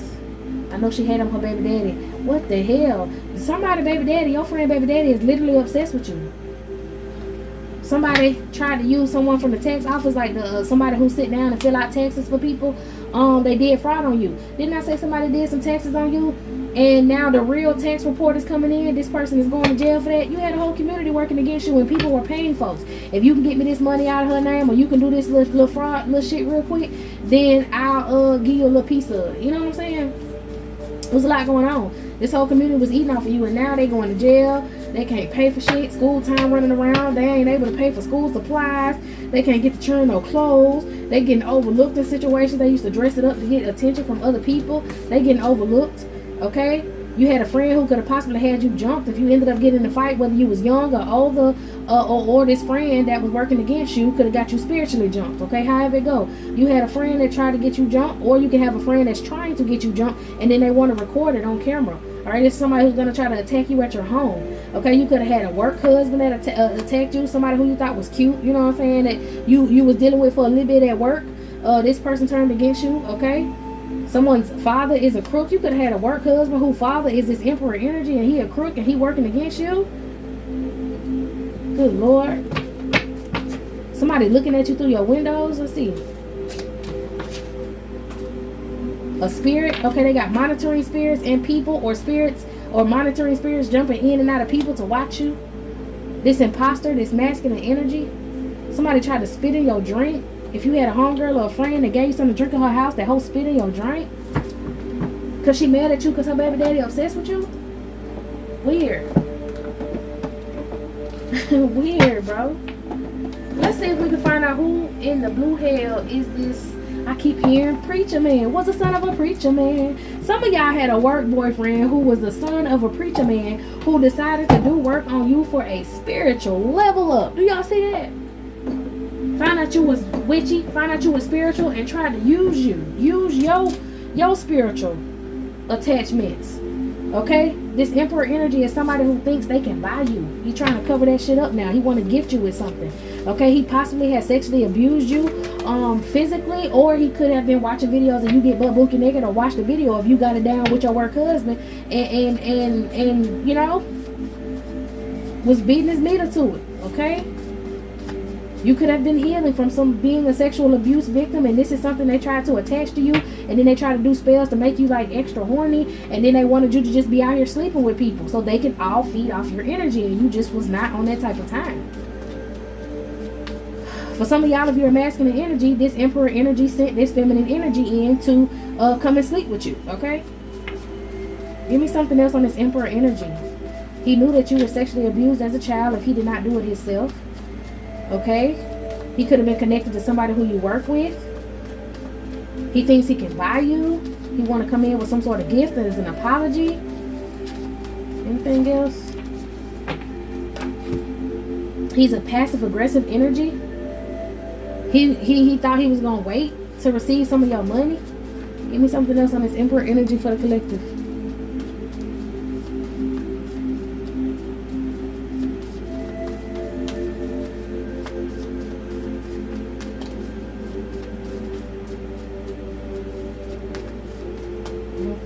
I know she had him her baby daddy. What the hell? Somebody baby daddy, your friend baby daddy, is literally obsessed with you. Somebody tried to use someone from the tax office, like somebody who sit down and fill out taxes for people. They did fraud on you. Didn't I say somebody did some taxes on you? And now the real tax report is coming in. This person is going to jail for that. You had a whole community working against you, and people were paying folks. If you can get me this money out of her name, or you can do this little fraud, little shit real quick, then I'll give you a little piece of it. You know what I'm saying? There was a lot going on. This whole community was eating off of you, and now they going to jail. They can't pay for shit. School time running around. They ain't able to pay for school supplies. They can't get the children no clothes. They getting overlooked in situations. They used to dress it up to get attention from other people. They getting overlooked. Okay, you had a friend who could have possibly had you jumped if you ended up getting in a fight, whether you was young or older, or this friend that was working against you could have got you spiritually jumped. Okay, however it go, you had a friend that tried to get you jumped, or you can have a friend that's trying to get you jumped, and then they want to record it on camera. All right, it's somebody who's going to try to attack you at your home. Okay, you could have had a work husband that attacked you, somebody who you thought was cute, you know what I'm saying, that you was dealing with for a little bit at work. This person turned against you. Okay, someone's father is a crook. You could have had a work husband whose father is this emperor energy, and he a crook, and he working against you. Good Lord. Somebody looking at you through your windows. Let's see. A spirit. Okay, they got monitoring spirits and people, or spirits or monitoring spirits jumping in and out of people to watch you. This imposter, this masculine energy. Somebody tried to spit in your drink. If you had a homegirl or a friend that gave you something to drink in her house, that whole spit in your drink. Because she mad at you because her baby daddy obsessed with you? Weird. Weird, bro. Let's see if we can find out who in the blue hell is this. I keep hearing preacher man. Was the son of a preacher man. Some of y'all had a work boyfriend who was the son of a preacher man who decided to do work on you for a spiritual level up. Do y'all see that? Find out you was witchy, find out you was spiritual, and try to use you. Use your spiritual attachments. Okay? This emperor energy is somebody who thinks they can buy you. He's trying to cover that shit up now. He want to gift you with something. Okay? He possibly has sexually abused you physically, or he could have been watching videos and you get butt bookie naked, or watch the video of you got it down with your work husband and you know, was beating his meter to it. Okay? You could have been healing from being a sexual abuse victim, and this is something they tried to attach to you, and then they try to do spells to make you like extra horny, and then they wanted you to just be out here sleeping with people so they can all feed off your energy, and you just was not on that type of time. For some of y'all, if you're a masculine energy, this emperor energy sent this feminine energy in to come and sleep with you. Okay? Give me something else on this emperor energy. He knew that you were sexually abused as a child if he did not do it himself. Okay, he could have been connected to somebody who you work with. He thinks he can buy you. He want to come in with some sort of gift as an apology. Anything else? He's a passive aggressive energy. He thought he was gonna wait to receive some of your money. Give me something else on this emperor energy for the collective.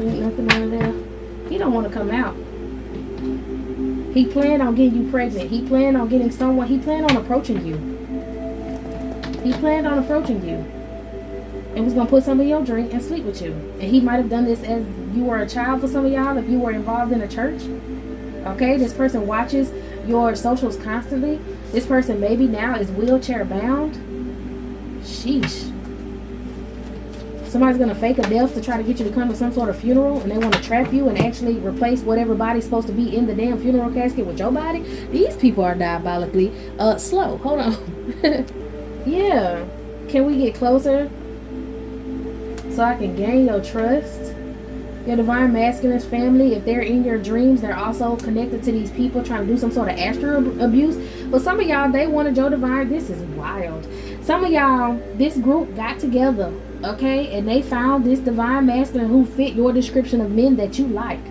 Nothing out of there. He don't want to come out. He planned on getting you pregnant. He planned on getting someone. He planned on approaching you. He planned on approaching you and was going to put some in your drink and sleep with you. And he might have done this as you were a child for some of y'all, if you were involved in a church. Okay, this person watches your socials constantly. This person maybe now is wheelchair bound. Sheesh. Somebody's going to fake a death to try to get you to come to some sort of funeral, and they want to trap you and actually replace whatever body's supposed to be in the damn funeral casket with your body. These people are diabolically slow. Hold on. Yeah. Can we get closer so I can gain your trust? Your divine masculine's family, if they're in your dreams, they're also connected to these people trying to do some sort of astral abuse. But some of y'all, they wanted your divine. This is wild. Some of y'all, this group got together, okay, and they found this divine masculine who fit your description of men that you like.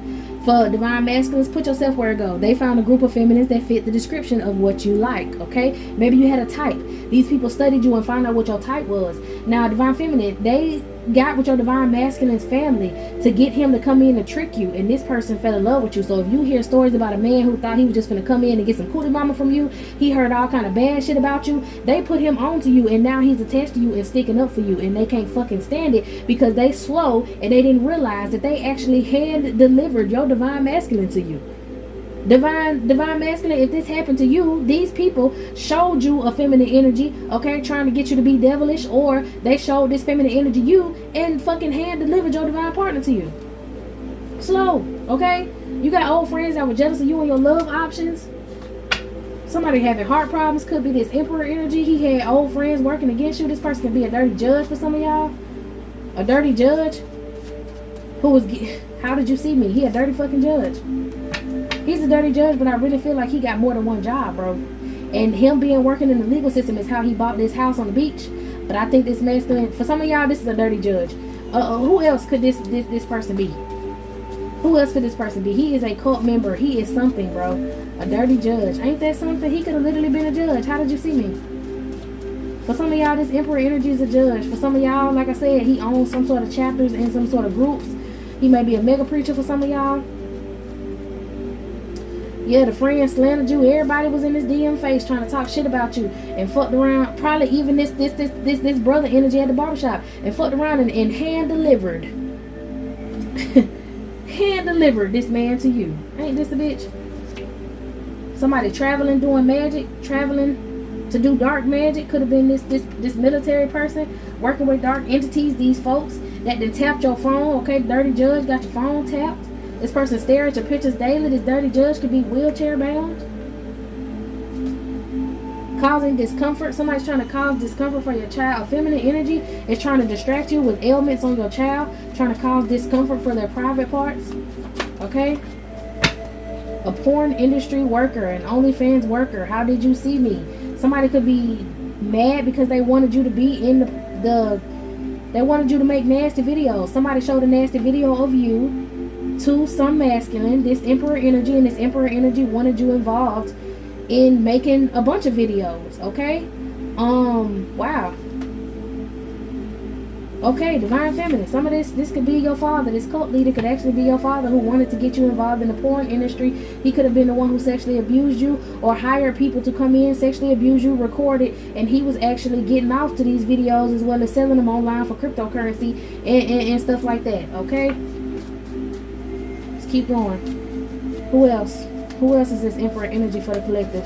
For divine masculines, put yourself where it go. They found a group of feminines that fit the description of what you like, okay? Maybe you had a type. These people studied you and found out what your type was. Now, divine feminine, they got with your divine masculine's family to get him to come in and trick you, and this person fell in love with you. So if you hear stories about a man who thought he was just going to come in and get some cootie mama from you, he heard all kind of bad shit about you, they put him onto you, and now he's attached to you and sticking up for you, and they can't fucking stand it because they slow and they didn't realize that they actually hand delivered your divine masculine to you. Divine masculine, if this happened to you, these people showed you a feminine energy, okay, trying to get you to be devilish, or they showed this feminine energy you and fucking hand delivered your divine partner to you. Slow, okay? You got old friends that were jealous of you and your love options. Somebody having heart problems, could be this emperor energy. He had old friends working against you. This person could be a dirty judge for some of y'all. A dirty judge who was, how did you see me? He a dirty fucking judge. He's a dirty judge, but I really feel like he got more than one job, bro. And him being working in the legal system is how he bought this house on the beach. But I think this masculine, for some of y'all, this is a dirty judge. Who else could this person be? Who else could this person be? He is a cult member. He is something, bro. A dirty judge. Ain't that something? He could have literally been a judge. How did you see me? For some of y'all, this emperor energy is a judge. For some of y'all, like I said, he owns some sort of chapters and some sort of groups. He may be a mega preacher for some of y'all. Yeah, the friend slandered you. Everybody was in this DM face trying to talk shit about you and fucked around. Probably even this brother energy at the barbershop and fucked around and hand delivered. Hand delivered this man to you. Ain't this a bitch? Somebody traveling, doing magic, traveling to do dark magic. Could have been this military person working with dark entities. These folks that then tapped your phone. Okay, dirty judge got your phone tapped. This person stare at your pictures daily. This dirty judge could be wheelchair bound. Causing discomfort. Somebody's trying to cause discomfort for your child. A feminine energy is trying to distract you with ailments on your child. Trying to cause discomfort for their private parts. Okay? A porn industry worker. An OnlyFans worker. How did you see me? Somebody could be mad because they wanted you to be in they wanted you to make nasty videos. Somebody showed a nasty video of you to some masculine. This emperor energy, and this emperor energy wanted you involved in making a bunch of videos. Okay, wow. Okay, divine feminine. Some of this could be your father. This cult leader could actually be your father who wanted to get you involved in the porn industry. He could have been the one who sexually abused you or hired people to come in, sexually abuse you, record it, and he was actually getting off to these videos as well as selling them online for cryptocurrency and stuff like that. Okay, let's keep going. Who else? Who else is this emperor energy for the collective?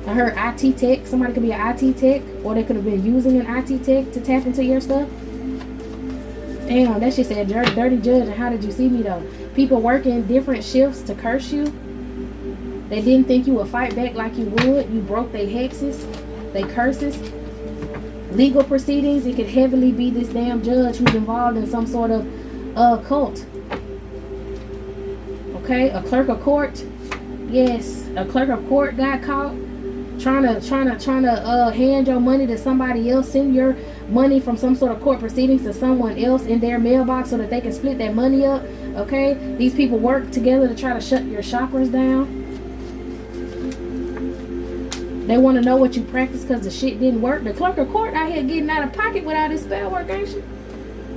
I heard IT tech. Somebody could be an IT tech, or they could have been using an IT tech to tap into your stuff. Damn, that shit said dirty judge. And how did you see me though? People working different shifts to curse you. They didn't think you would fight back like you would. You broke their hexes, they curses. Legal proceedings. It could heavily be this damn judge who's involved in some sort of cult. Okay, a clerk of court. Yes, a clerk of court got caught trying to hand your money to somebody else. Send your money from some sort of court proceedings to someone else in their mailbox so that they can split that money up. Okay, these people work together to try to shut your chakras down. They want to know what you practice because the shit didn't work. The clerk of court out here getting out of pocket without this spell work, ain't she?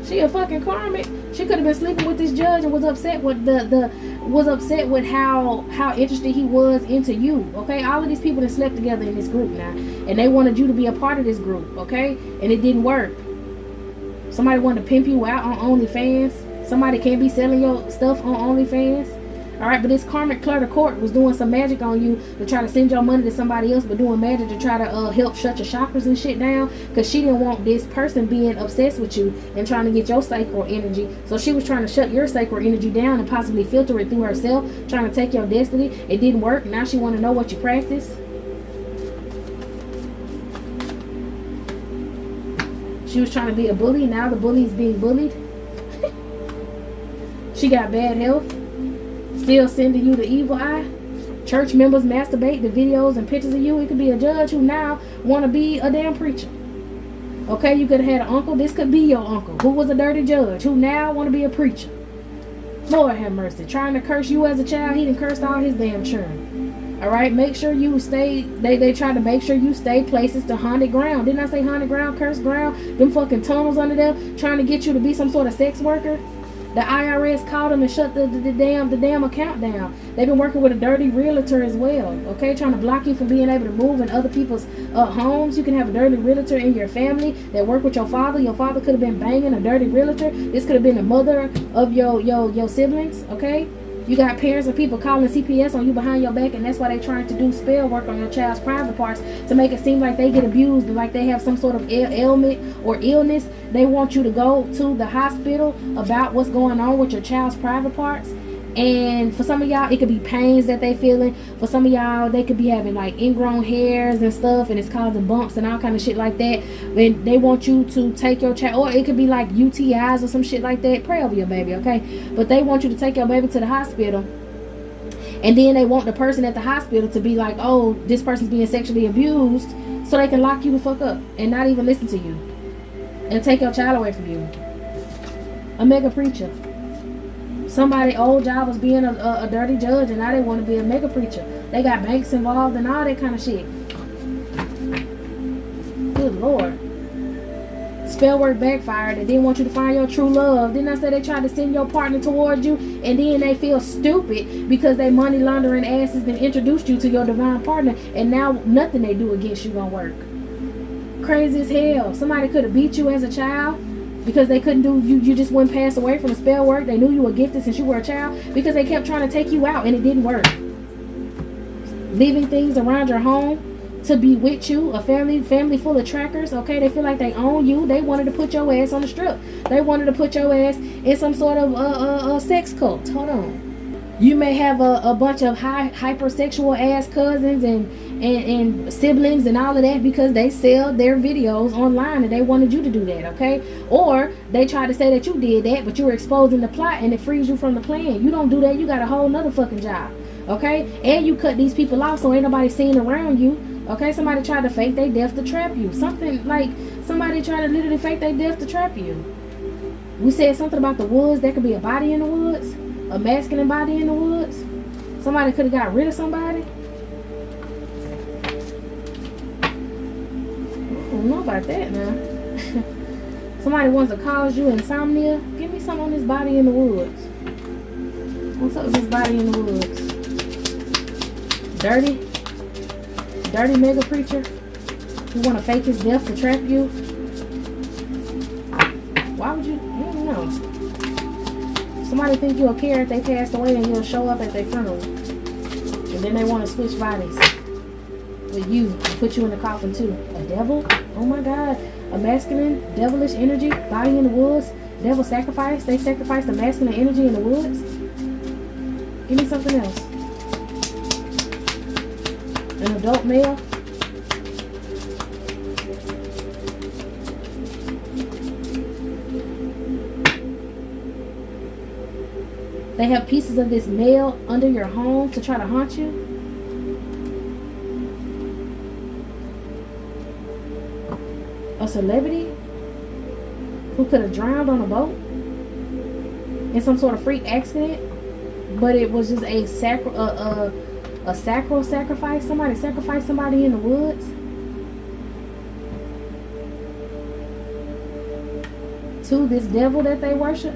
She a fucking karmic. She could have been sleeping with this judge and was upset with with how interested he was into you. Okay, all of these people that slept together in this group now, and they wanted you to be a part of this group. Okay, and it didn't work. Somebody wanted to pimp you out on OnlyFans. Somebody can't be selling your stuff on OnlyFans. Alright, but this karmic clerk of court was doing some magic on you to try to send your money to somebody else, but doing magic to try to help shut your chakras and shit down, because she didn't want this person being obsessed with you and trying to get your sacral energy. So she was trying to shut your sacral energy down and possibly filter it through herself, trying to take your destiny. It didn't work. Now she want to know what you practice. She was trying to be a bully. Now the bully is being bullied. She got bad health. Still sending you the evil eye. Church members masturbate the videos and pictures of you. It could be a judge who now want to be a damn preacher. Okay, you could have had an uncle. This could be your uncle who was a dirty judge who now want to be a preacher. Lord have mercy. Trying to curse you as a child. He done cursed all his damn children. Alright, make sure you stay. They try to make sure you stay places to haunted ground. Didn't I say haunted ground, cursed ground? Them fucking tunnels under there trying to get you to be some sort of sex worker. The IRS called them and shut the damn account down. They've been working with a dirty realtor as well. Okay, trying to block you from being able to move in other people's homes. You can have a dirty realtor in your family that work with your father. Your father could have been banging a dirty realtor. This could have been the mother of your siblings. Okay, you got parents and people calling CPS on you behind your back, and that's why they're trying to do spell work on your child's private parts to make it seem like they get abused and like they have some sort of ailment or illness. They want you to go to the hospital about what's going on with your child's private parts. And for some of y'all, it could be pains that they feeling. For some of y'all, they could be having like ingrown hairs and stuff, and it's causing bumps and all kind of shit like that. And they want you to take your child, or it could be like UTIs or some shit like that. Pray over your baby, okay? But they want you to take your baby to the hospital, and then they want the person at the hospital to be like, oh, this person's being sexually abused, so they can lock you the fuck up and not even listen to you and take your child away from you. A mega preacher. Somebody old job was being a dirty judge, and now they want to be a mega preacher. They got banks involved and all that kind of shit. Good Lord. Spell work backfired. They didn't want you to find your true love. Didn't I say they tried to send your partner towards you, and then they feel stupid because they money laundering asses and introduced you to your divine partner, and now nothing they do against you gonna work. Crazy as hell. Somebody could have beat you as a child because they couldn't do you just wouldn't pass away from the spell work. They knew you were gifted since you were a child because they kept trying to take you out and it didn't work. Leaving things around your home to be with you, a family full of trackers. Okay, they feel like they own you. They wanted to put your ass on the strip. They wanted to put your ass in some sort of sex cult. Hold on. You may have a bunch of hypersexual ass cousins and siblings and all of that because they sell their videos online and they wanted you to do that, okay? Or they try to say that you did that, but you were exposing the plot and it frees you from the plan. You don't do that, you got a whole nother fucking job, okay? And you cut these people off so ain't nobody seen around you, okay? Somebody tried to fake their death to trap you. Something like somebody tried to literally fake their death to trap you. We said something about the woods. There could be a body in the woods. A masculine body in the woods. Somebody could have got rid of somebody. I don't know about that now. Somebody wants to cause you insomnia. Give me some on this body in the woods. What's up with this body in the woods? Dirty mega preacher who want to fake his death to trap you. Why would you? I don't know. Somebody think you'll care if they passed away and you'll show up at their funeral. And then they want to switch bodies with you and put you in the coffin too. A devil? Oh my God. A masculine, devilish energy, body in the woods. Devil sacrifice. They sacrifice the masculine energy in the woods. Give me something else. An adult male. They have pieces of this male under your home to try to haunt you. A celebrity who could have drowned on a boat in some sort of freak accident, but it was just a sacral sacrifice. Somebody sacrificed somebody in the woods. To this devil that they worship.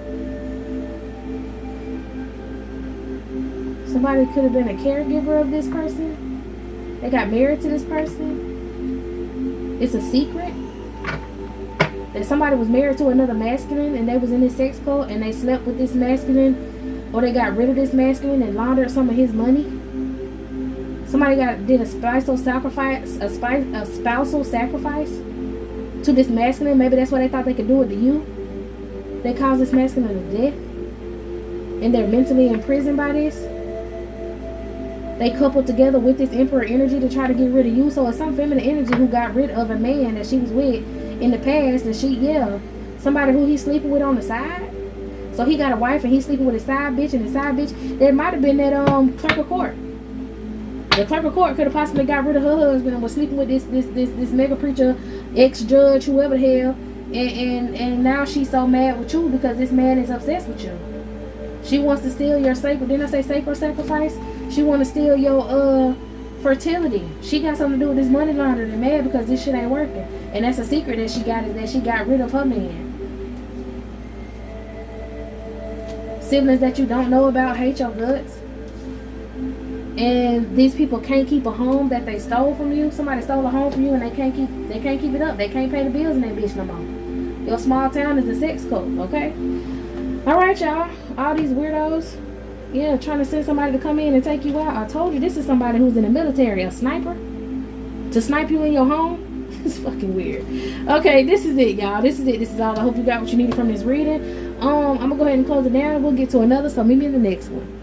Somebody could have been a caregiver of this person. They got married to this person. It's a secret that somebody was married to another masculine and they was in this sex cult and they slept with this masculine or they got rid of this masculine and laundered some of his money. Somebody did a spousal sacrifice to this masculine. Maybe that's why they thought they could do it to you. They caused this masculine to death, and they're mentally imprisoned by this. They coupled together with this emperor energy to try to get rid of you. So it's some feminine energy who got rid of a man that she was with in the past, and somebody who he's sleeping with on the side. So he got a wife and he's sleeping with his side bitch, and his side bitch, there might have been that clerk of court. The clerk of court could have possibly got rid of her husband and was sleeping with this mega preacher, ex-judge, whoever the hell, and now she's so mad with you because this man is obsessed with you. She wants to steal your sacred, didn't I say sacred sacrifice? She want to steal your fertility. She got something to do with this money laundering and mad because this shit ain't working. And that's a secret that she got, is that she got rid of her man. Siblings that you don't know about hate your guts. And these people can't keep a home that they stole from you. Somebody stole a home from you and they can't keep it up. They can't pay the bills in that bitch no more. Your small town is a sex cult, okay? Alright, y'all. All these weirdos, trying to send somebody to come in and take you out. I told you this is somebody who's in the military, a sniper. To snipe you in your home? It's fucking weird. Okay, this is it, y'all. This is it. This is all. I hope you got what you needed from this reading. I'm gonna go ahead and close it down. We'll get to another, so meet me in the next one.